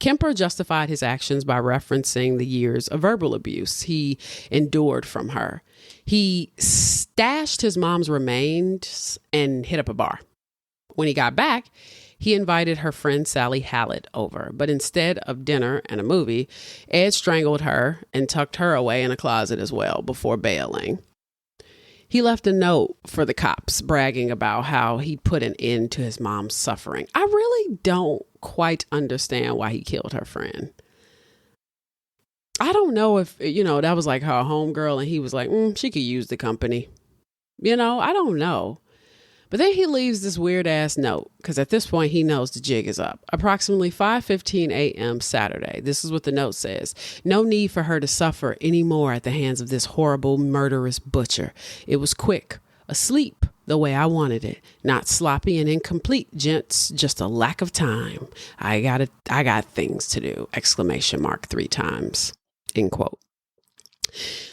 Kemper justified his actions by referencing the years of verbal abuse he endured from her. He stashed his mom's remains and hit up a bar. When he got back, he invited her friend Sally Hallett over, but instead of dinner and a movie, Ed strangled her and tucked her away in a closet as well before bailing. He left a note for the cops bragging about how he'd put an end to his mom's suffering. I really don't quite understand why he killed her friend. I don't know if, that was like her homegirl and he was like, she could use the company. I don't know. But then he leaves this weird ass note because at this point he knows the jig is up. Approximately 5:15 a.m. Saturday. This is what the note says. No need for her to suffer anymore at the hands of this horrible, murderous butcher. It was quick, asleep the way I wanted it. Not sloppy and incomplete, gents. Just a lack of time. I got things to do. ! 3 times. End quote.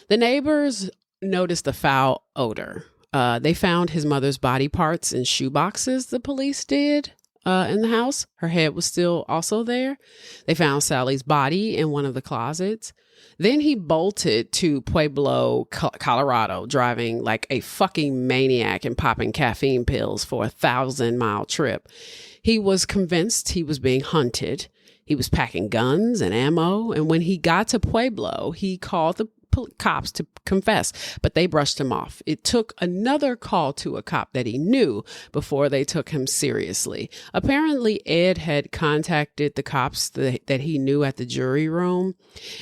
The neighbors noticed a foul odor. They found his mother's body parts in shoe boxes, the police did, in the house. Her head was still also there. They found Sally's body in one of the closets. Then he bolted to Pueblo, Colorado, driving like a fucking maniac and popping caffeine pills for a 1,000-mile trip. He was convinced he was being hunted. He was packing guns and ammo. And when he got to Pueblo, he called the cops to confess, but they brushed him off. It took another call to a cop that he knew before they took him seriously. Apparently, Ed had contacted the cops that he knew at the jury room.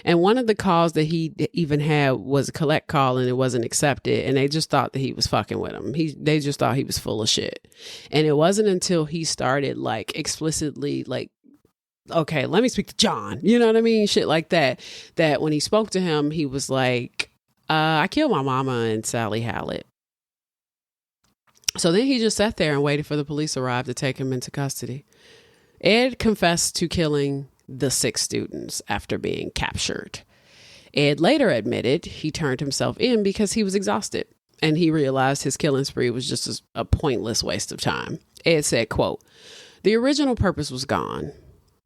And one of the calls that he even had was a collect call and it wasn't accepted. And they just thought that he was fucking with him. They just thought he was full of shit. And it wasn't until he started like explicitly like, okay, let me speak to John. You know what I mean? Shit like that. That when he spoke to him, he was like, I killed my mama and Sally Hallett. So then he just sat there and waited for the police to arrive to take him into custody. Ed confessed to killing the 6 students after being captured. Ed later admitted he turned himself in because he was exhausted and he realized his killing spree was just a pointless waste of time. Ed said, quote, "The original purpose was gone.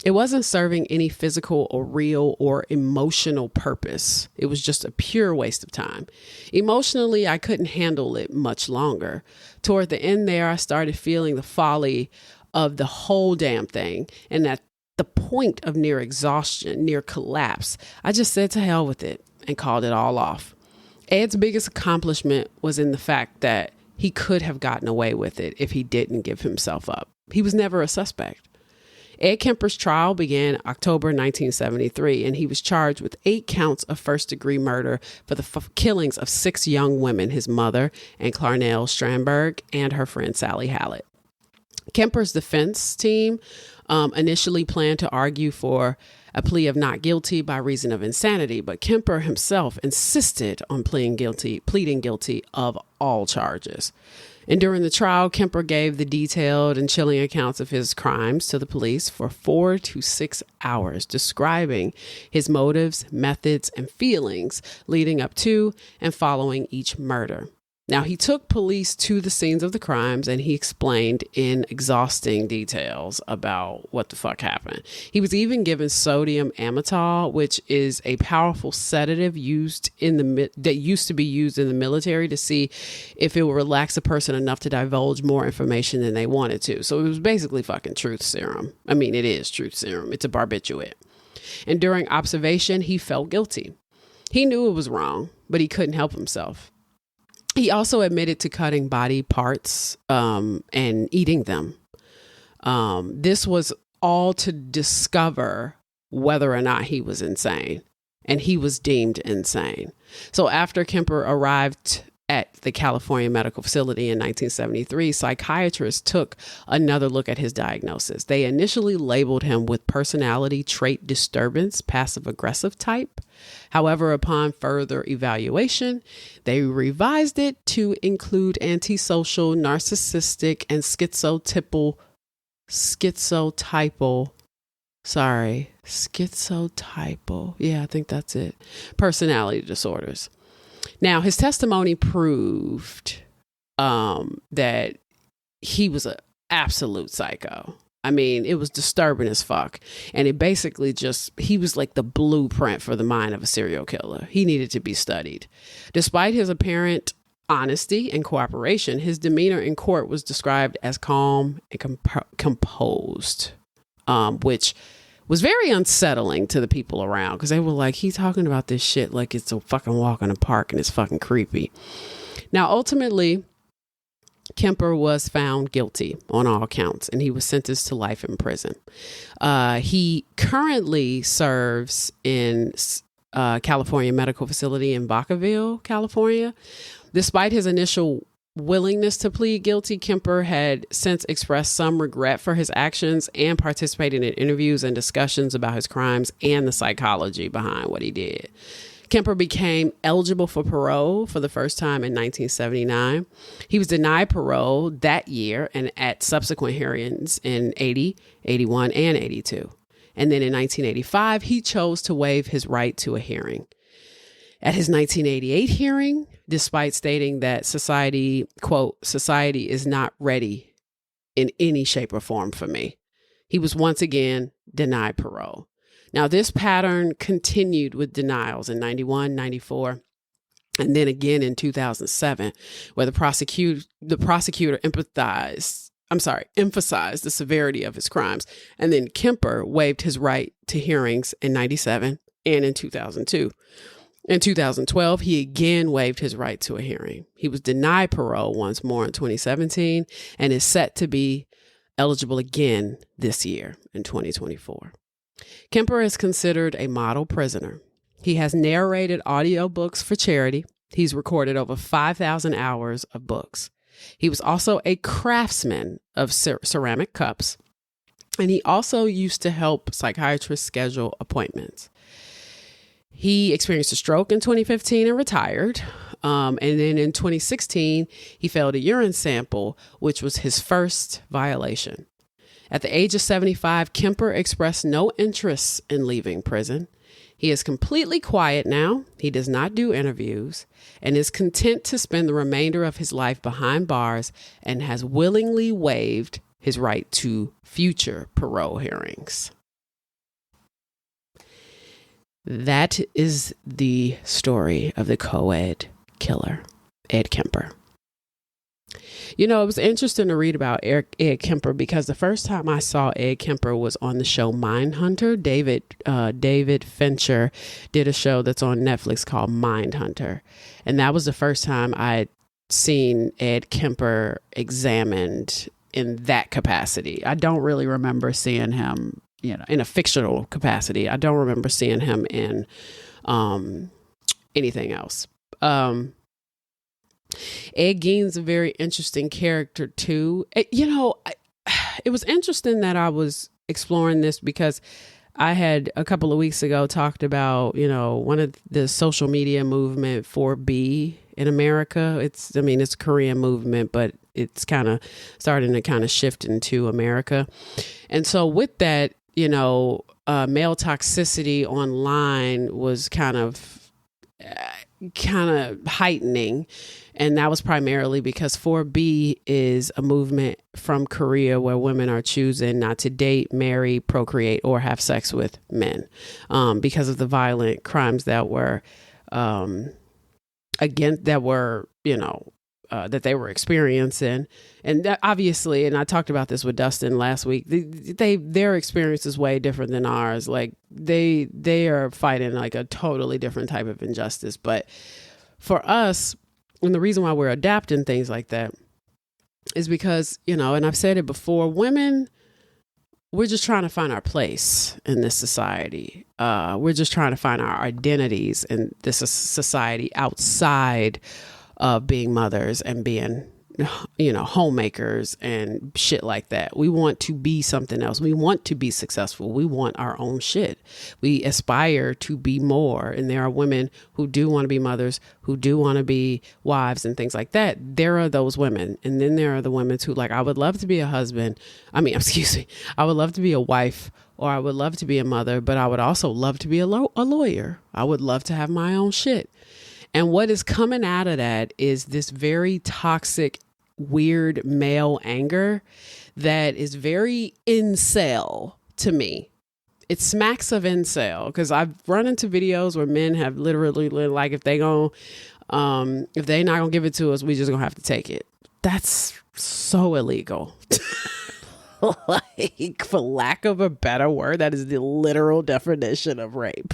It wasn't serving any physical or real or emotional purpose. It was just a pure waste of time. Emotionally, I couldn't handle it much longer. Toward the end there, I started feeling the folly of the whole damn thing. And at the point of near exhaustion, near collapse, I just said to hell with it and called it all off. Ed's biggest accomplishment was in the fact that he could have gotten away with it if he didn't give himself up. He was never a suspect. Ed Kemper's trial began October 1973, and he was charged with 8 counts of first-degree murder for the killings of 6 young women, his mother, and Clarnell Strandberg, and her friend Sally Hallett. Kemper's defense team initially planned to argue for a plea of not guilty by reason of insanity, but Kemper himself insisted on pleading guilty of all charges. And during the trial, Kemper gave the detailed and chilling accounts of his crimes to the police for 4 to 6 hours, describing his motives, methods, and feelings leading up to and following each murder. Now, he took police to the scenes of the crimes and he explained in exhausting details about what the fuck happened. He was even given sodium amytal, which is a powerful sedative that used to be used in the military to see if it would relax a person enough to divulge more information than they wanted to. So it was basically fucking truth serum. I mean, it is truth serum. It's a barbiturate. And during observation, he felt guilty. He knew it was wrong, but he couldn't help himself. He also admitted to cutting body parts and eating them. This was all to discover whether or not he was insane, and he was deemed insane. So after Kemper arrived at the California Medical Facility in 1973, psychiatrists took another look at his diagnosis. They initially labeled him with personality trait disturbance, passive aggressive type. However, upon further evaluation, they revised it to include antisocial, narcissistic, and schizotypal, yeah, I think that's it, personality disorders. Now, his testimony proved that he was an absolute psycho. I mean, it was disturbing as fuck. And it basically he was like the blueprint for the mind of a serial killer. He needed to be studied. Despite his apparent honesty and cooperation, his demeanor in court was described as calm and composed, which was very unsettling to the people around because they were like, he's talking about this shit like it's a fucking walk in a park and it's fucking creepy. Now, ultimately, Kemper was found guilty on all counts and he was sentenced to life in prison. He currently serves in California Medical Facility in Vacaville, California. Despite his initial willingness to plead guilty, Kemper had since expressed some regret for his actions and participated in interviews and discussions about his crimes and the psychology behind what he did. Kemper became eligible for parole for the first time in 1979. He was denied parole that year and at subsequent hearings in 80, 81, and 82. And then in 1985, he chose to waive his right to a hearing. At his 1988 hearing, despite stating that society, quote, society is not ready in any shape or form for me, he was once again denied parole. Now, this pattern continued with denials in 91, 94, and then again in 2007, where the prosecutor emphasized the severity of his crimes. And then Kemper waived his right to hearings in 97 and in 2002. In 2012, he again waived his right to a hearing. He was denied parole once more in 2017 and is set to be eligible again this year in 2024. Kemper is considered a model prisoner. He has narrated audiobooks for charity. He's recorded over 5,000 hours of books. He was also a craftsman of ceramic cups, and he also used to help psychiatrists schedule appointments. He experienced a stroke in 2015 and retired. And then in 2016, he failed a urine sample, which was his first violation. At the age of 75, Kemper expressed no interest in leaving prison. He is completely quiet now. He does not do interviews and is content to spend the remainder of his life behind bars and has willingly waived his right to future parole hearings. That is the story of the co-ed killer, Ed Kemper. You know, it was interesting to read about Ed Kemper because the first time I saw Ed Kemper was on the show Mindhunter. David Fincher did a show that's on Netflix called Mindhunter. And that was the first time I'd seen Ed Kemper examined in that capacity. I don't really remember seeing him, you know, in a fictional capacity. I don't remember seeing him in anything else. Ed Gein's a very interesting character too. It was interesting that I was exploring this because I had a couple of weeks ago talked about, you know, one of the social media movement 4B in America. It's a Korean movement, but it's kind of starting to kind of shift into America. And so with that, you know, male toxicity online was kind of heightening. And that was primarily because 4B is a movement from Korea where women are choosing not to date, marry, procreate, or have sex with men because of the violent crimes that were that they were experiencing. And that obviously, and I talked about this with Dustin last week, their experience is way different than ours. Like they are fighting like a totally different type of injustice. But for us, and the reason why we're adapting things like that is because, you know, and I've said it before, women, we're just trying to find our place in this society. We're just trying to find our identities in this society outside of being mothers and being, you know, homemakers and shit like that. We want to be something else. We want to be successful. We want our own shit. We aspire to be more. And there are women who do want to be mothers, who do want to be wives and things like that. There are those women. And then there are the women who like, I would love to be a husband. I would love to be a wife, or I would love to be a mother, but I would also love to be a lawyer. I would love to have my own shit. And what is coming out of that is this very toxic, weird male anger that is very incel to me. It smacks of incel because I've run into videos where men have literally like, if they not gonna give it to us, we just gonna have to take it. That's so illegal. Like, for lack of a better word, that is the literal definition of rape.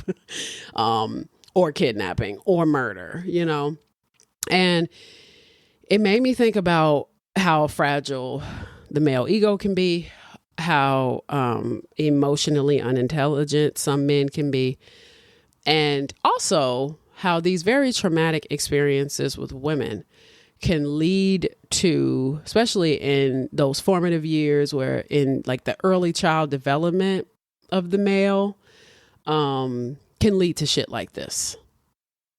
Or kidnapping or murder, you know? And it made me think about how fragile the male ego can be, how emotionally unintelligent some men can be, and also how these very traumatic experiences with women can lead to, especially in those formative years where in like the early child development of the male, can lead to shit like this.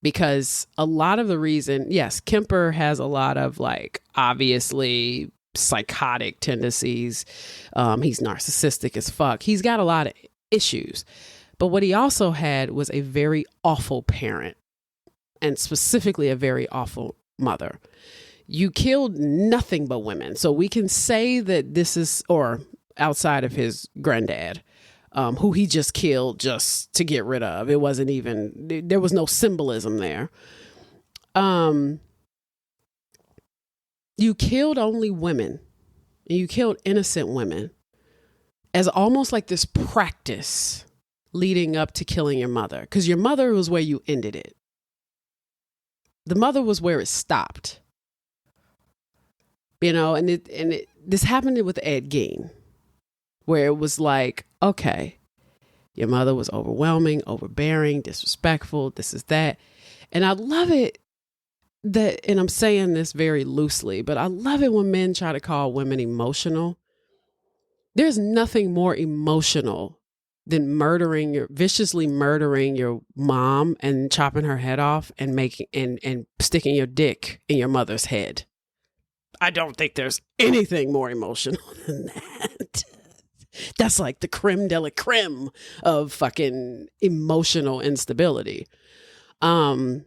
Because a lot of the reason, yes, Kemper has a lot of like obviously psychotic tendencies. He's narcissistic as fuck. He's got a lot of issues. But what he also had was a very awful parent, and specifically a very awful mother. You killed nothing but women. So we can say that this is, or outside of his granddad, who he just killed just to get rid of. It wasn't even, there was no symbolism there. You killed only women, and you killed innocent women as almost like this practice leading up to killing your mother. Because your mother was where you ended it. The mother was where it stopped. You know, this happened with Ed Gein, where it was like, okay, your mother was overwhelming, overbearing, disrespectful, this is that. And I love it that, and I'm saying this very loosely, but I love it when men try to call women emotional. There's nothing more emotional than viciously murdering your mom and chopping her head off and and sticking your dick in your mother's head. I don't think there's anything more emotional than that. That's like the creme de la creme of fucking emotional instability. And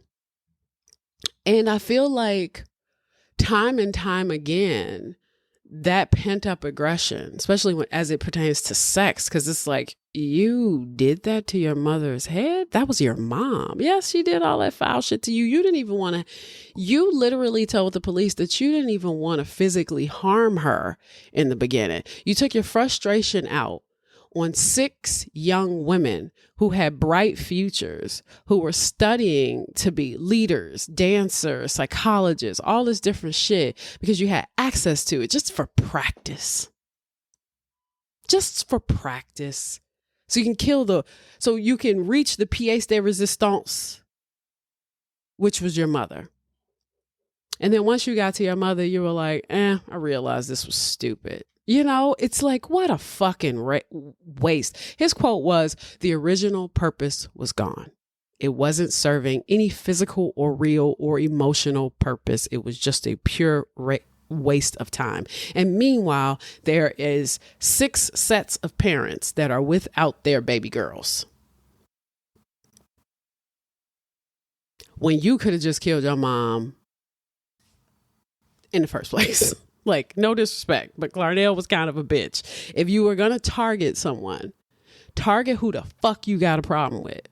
I feel like time and time again, that pent up aggression, especially as it pertains to sex, because it's like, you did that to your mother's head. That was your mom. Yes, she did all that foul shit to you. You didn't even want to, you literally told the police that you didn't even want to physically harm her in the beginning. You took your frustration out on 6 young women who had bright futures, who were studying to be leaders, dancers, psychologists, all this different shit, because you had access to it just for practice. Just for practice. So you can so you can reach the pièce de résistance, which was your mother. And then once you got to your mother, you were like, I realized this was stupid. You know, it's like, what a fucking waste. His quote was, the original purpose was gone. It wasn't serving any physical or real or emotional purpose. It was just a pure waste of time. And meanwhile, there is 6 sets of parents that are without their baby girls. When you could have just killed your mom in the first place. Like, no disrespect, but Clarnell was kind of a bitch. If you were going to target someone, target who the fuck you got a problem with.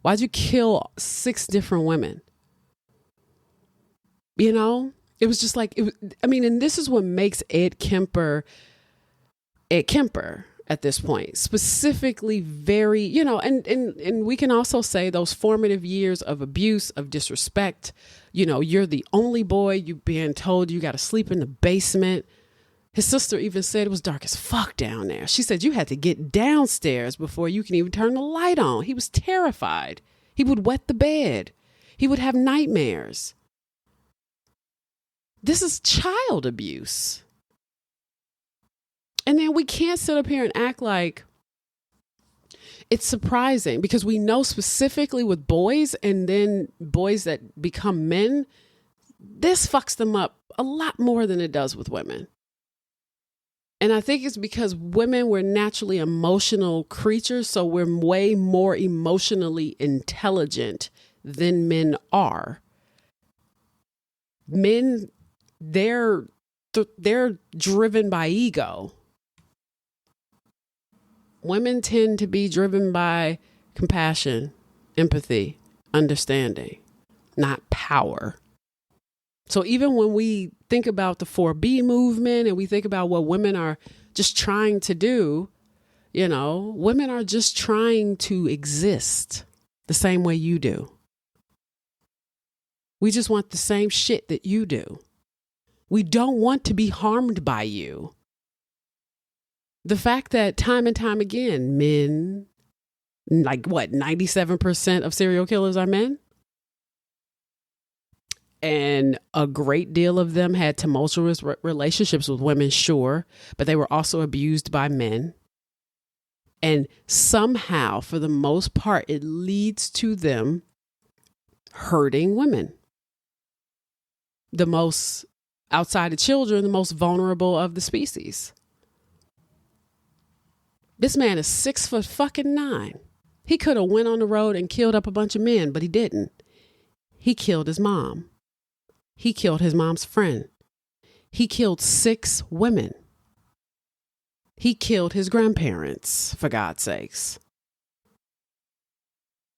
Why'd you kill 6 different women? You know, it was just like, and this is what makes Ed Kemper at this point, specifically very, you know, and we can also say those formative years of abuse, of disrespect. You know, you're the only boy, you being told you got to sleep in the basement. His sister even said it was dark as fuck down there. She said you had to get downstairs before you can even turn the light on. He was terrified. He would wet the bed. He would have nightmares. This is child abuse. And then we can't sit up here and act like it's surprising, because we know specifically with boys, and then boys that become men, this fucks them up a lot more than it does with women. And I think it's because women, we're naturally emotional creatures, so we're way more emotionally intelligent than men are. Men, they're driven by ego. Women tend to be driven by compassion, empathy, understanding, not power. So even when we think about the 4B movement and we think about what women are just trying to do, you know, women are just trying to exist the same way you do. We just want the same shit that you do. We don't want to be harmed by you. The fact that time and time again, men, like what, 97% of serial killers are men? And a great deal of them had tumultuous relationships with women, sure, but they were also abused by men. And somehow, for the most part, it leads to them hurting women. The most, outside of children, the most vulnerable of the species. This man is 6'9". He could have went on the road and killed up a bunch of men, but he didn't. He killed his mom. He killed his mom's friend. He killed 6 women. He killed his grandparents, for God's sakes.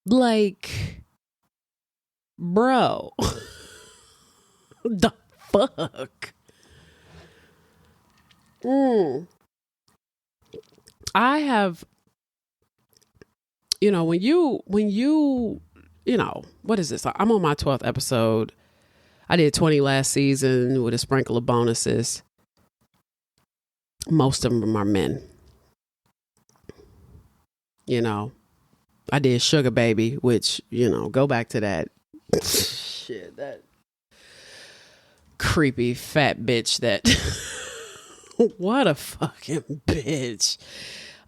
Like, bro, the fuck? I have, you know, when you, you know, what is this? I'm on my 12th episode. I did 20 last season with a sprinkle of bonuses. Most of them are men. You know, I did Sugar Baby, which, you know, go back to that shit, that creepy fat bitch that, what a fucking bitch.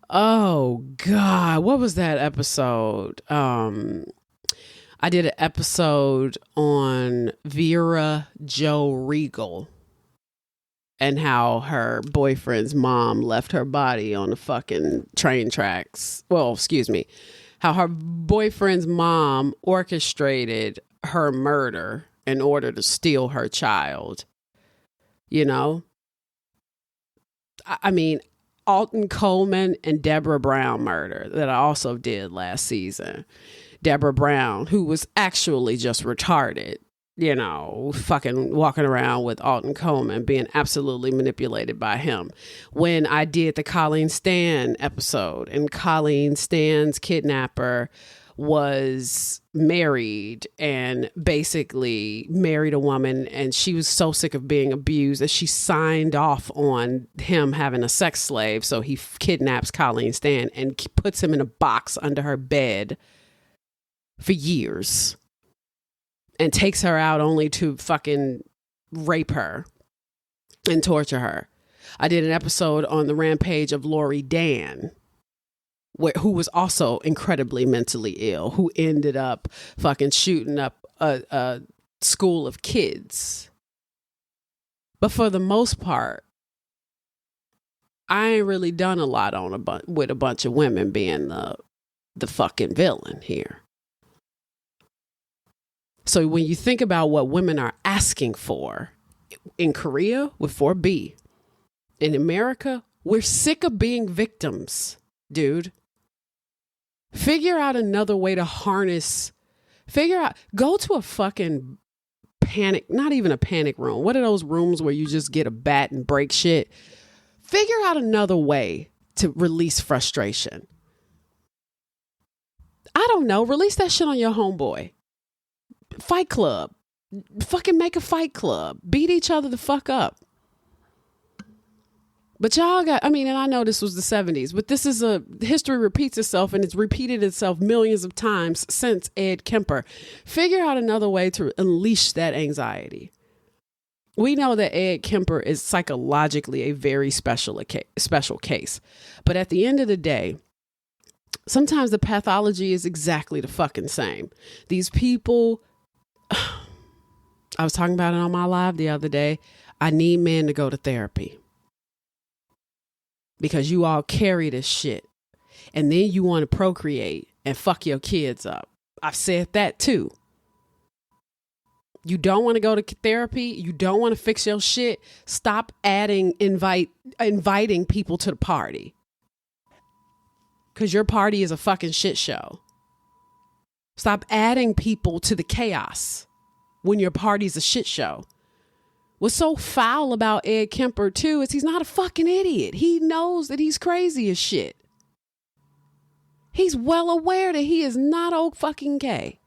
Oh God, what was that episode? I did an episode on Vera Jo Regal and how her boyfriend's mom left her body on the fucking train tracks. Well, excuse me, how her boyfriend's mom orchestrated her murder in order to steal her child, you know? I mean, Alton Coleman and Deborah Brown murder that I also did last season. Deborah Brown, who was actually just retarded, you know, fucking walking around with Alton Coleman, being absolutely manipulated by him. When I did the Colleen Stan episode, and Colleen Stan's kidnapper was married and basically married a woman, and she was so sick of being abused that she signed off on him having a sex slave. So he kidnaps Colleen Stan and puts him in a box under her bed for years and takes her out only to fucking rape her and torture her. I did an episode on the rampage of Lori Dan, who was also incredibly mentally ill, who ended up fucking shooting up a school of kids. But for the most part, I ain't really done a lot with a bunch of women being the fucking villain here. So when you think about what women are asking for in Korea with 4B, in America, we're sick of being victims, dude. Figure out another way to harness. Go to a fucking panic, not even a panic room. What are those rooms where you just get a bat and break shit? Figure out another way to release frustration. I don't know. Release that shit on your homeboy. Fight club. Fucking make a fight club. Beat each other the fuck up. But y'all and I know this was the 70s, but history repeats itself, and it's repeated itself millions of times since Ed Kemper. Figure out another way to unleash that anxiety. We know that Ed Kemper is psychologically a very special case. But at the end of the day, sometimes the pathology is exactly the fucking same. These people, I was talking about it on my live the other day. I need men to go to therapy. Because you all carry this shit. And then you want to procreate and fuck your kids up. I've said that too. You don't want to go to therapy. You don't want to fix your shit. Stop inviting people to the party. Because your party is a fucking shit show. Stop adding people to the chaos when your party's a shit show. What's so foul about Ed Kemper too is he's not a fucking idiot. He knows that he's crazy as shit. He's well aware that he is not fucking gay.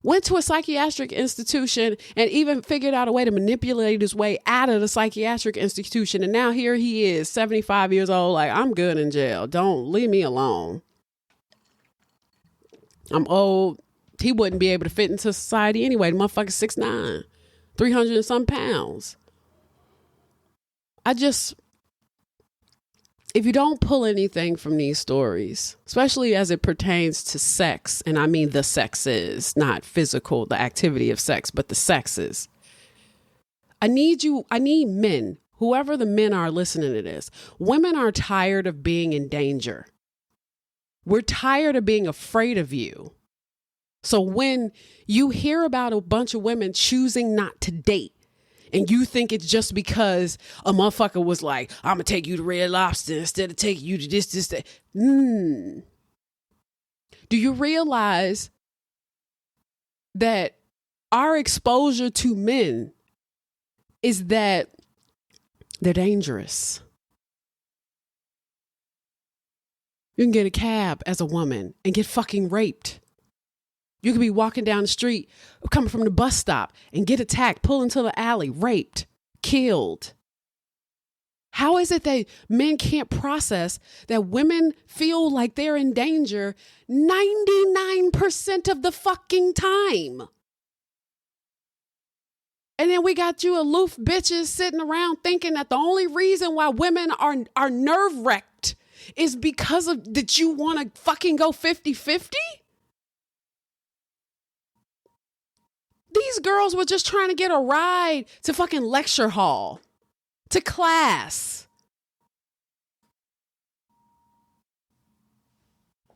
Went to a psychiatric institution and even figured out a way to manipulate his way out of the psychiatric institution. And now here he is, 75 years old, like, I'm good in jail. Don't leave me alone. I'm old. He wouldn't be able to fit into society anyway. The motherfucker's 6'9". 300 and some pounds. If you don't pull anything from these stories, especially as it pertains to sex, and I mean the sexes, not physical, the activity of sex, but the sexes. I need men, whoever the men are listening to this. Women are tired of being in danger. We're tired of being afraid of you. So when you hear about a bunch of women choosing not to date, and you think it's just because a motherfucker was like, I'm going to take you to Red Lobster instead of taking you to this, that. Do you realize that our exposure to men is that they're dangerous? You can get a cab as a woman and get fucking raped. You could be walking down the street, coming from the bus stop, and get attacked, pull into the alley, raped, killed. How is it that men can't process that women feel like they're in danger 99% of the fucking time? And then we got you aloof bitches sitting around thinking that the only reason why women are nerve-wrecked is because of that you want to fucking go 50-50? These girls were just trying to get a ride to fucking lecture hall, to class.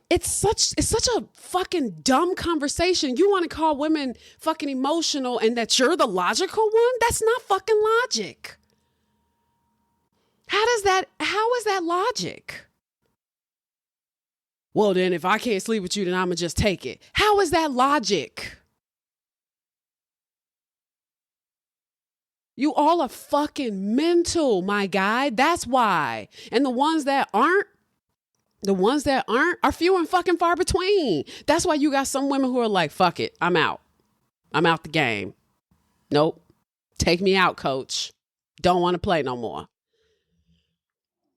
It's such a fucking dumb conversation. You want to call women fucking emotional and that you're the logical one? That's not fucking logic. How is that logic? Well, then if I can't sleep with you, then I'm going to just take it. How is that logic? You all are fucking mental, my guy. That's why. And the ones that aren't are few and fucking far between. That's why you got some women who are like, fuck it, I'm out. I'm out the game. Nope. Take me out, coach. Don't want to play no more.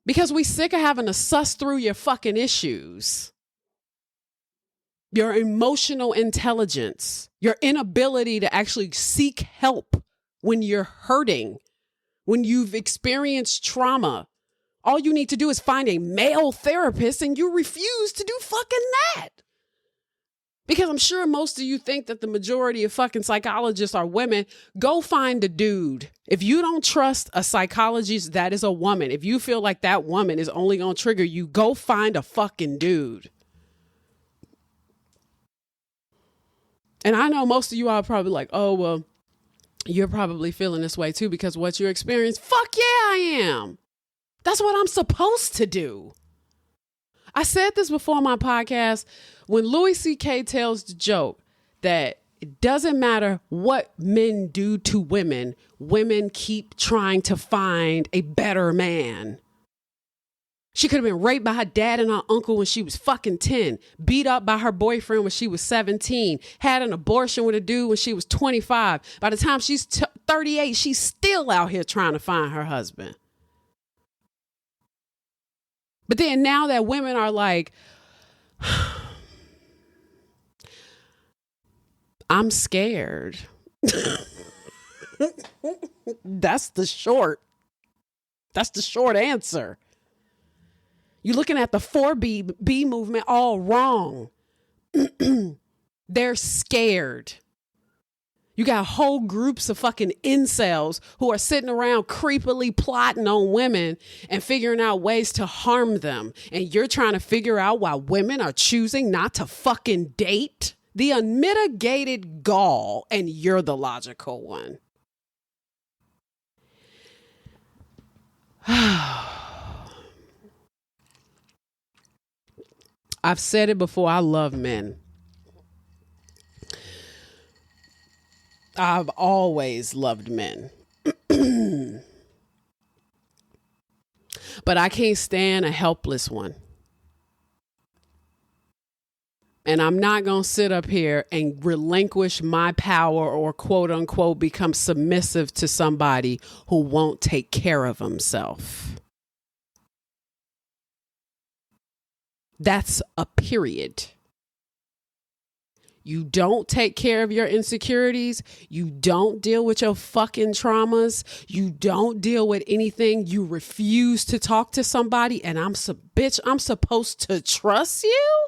Because we sick of having to suss through your fucking issues. Your emotional intelligence, your inability to actually seek help when you're hurting, when you've experienced trauma. All you need to do is find a male therapist, and you refuse to do fucking that. Because I'm sure most of you think that the majority of fucking psychologists are women. Go find a dude. If you don't trust a psychologist, that is a woman. If you feel like that woman is only going to trigger you, go find a fucking dude. And I know most of you are probably like, oh, well, you're probably feeling this way too because what you experienced. Fuck yeah, I am. That's what I'm supposed to do. I said this before on my podcast. When Louis C.K. tells the joke that it doesn't matter what men do to women, women keep trying to find a better man. She could have been raped by her dad and her uncle when she was fucking 10, beat up by her boyfriend when she was 17, had an abortion with a dude when she was 25. By the time she's 38, she's still out here trying to find her husband. But then now that women are like, I'm scared. That's the short answer. You're looking at the 4B movement all wrong. They're scared. You got whole groups of fucking incels who are sitting around creepily plotting on women and figuring out ways to harm them. And you're trying to figure out why women are choosing not to fucking date? The unmitigated gall, and you're the logical one. I've said it before, I love men. I've always loved men. But I can't stand a helpless one. And I'm not going to sit up here and relinquish my power or quote unquote become submissive to somebody who won't take care of himself. That's a period. You don't take care of your insecurities. You don't deal with your fucking traumas. You don't deal with anything. You refuse to talk to somebody. And I'm supposed to trust you?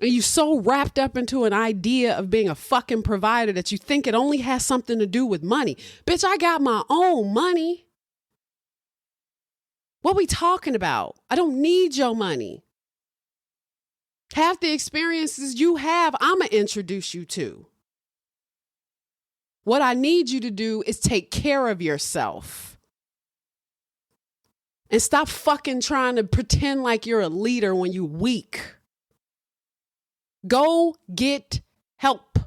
And you so wrapped up into an idea of being a fucking provider that you think it only has something to do with money. Bitch, I got my own money. What we talking about? I don't need your money. Half the experiences you have, I'm going to introduce you to. What I need you to do is take care of yourself. And stop fucking trying to pretend like you're a leader when you're weak. Go get help.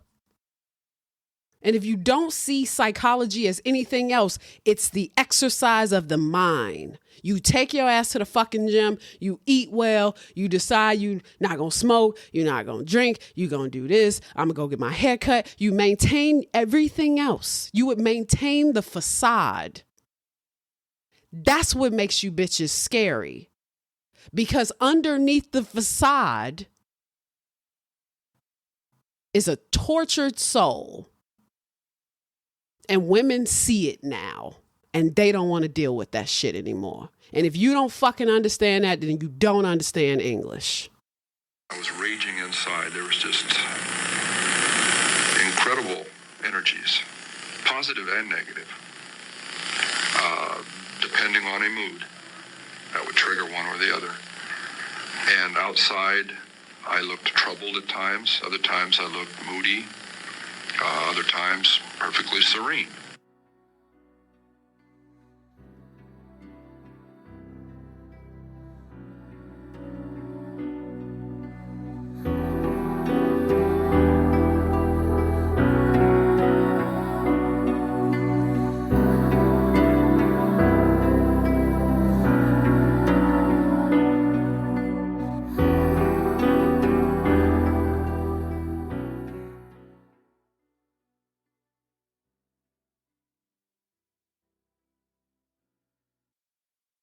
And if you don't see psychology as anything else, it's the exercise of the mind. You take your ass to the fucking gym, you eat well, you decide you're not going to smoke, you're not going to drink, you're going to do this, I'm going to go get my hair cut. You maintain everything else. You would maintain the facade. That's what makes you bitches scary. Because underneath the facade is a tortured soul. And women see it now. And they don't want to deal with that shit anymore. And if you don't fucking understand that, then you don't understand English. I was raging inside. There was just incredible energies, positive and negative, depending on a mood. That would trigger one or the other. And outside, I looked troubled at times. Other times I looked moody. Other times, perfectly serene.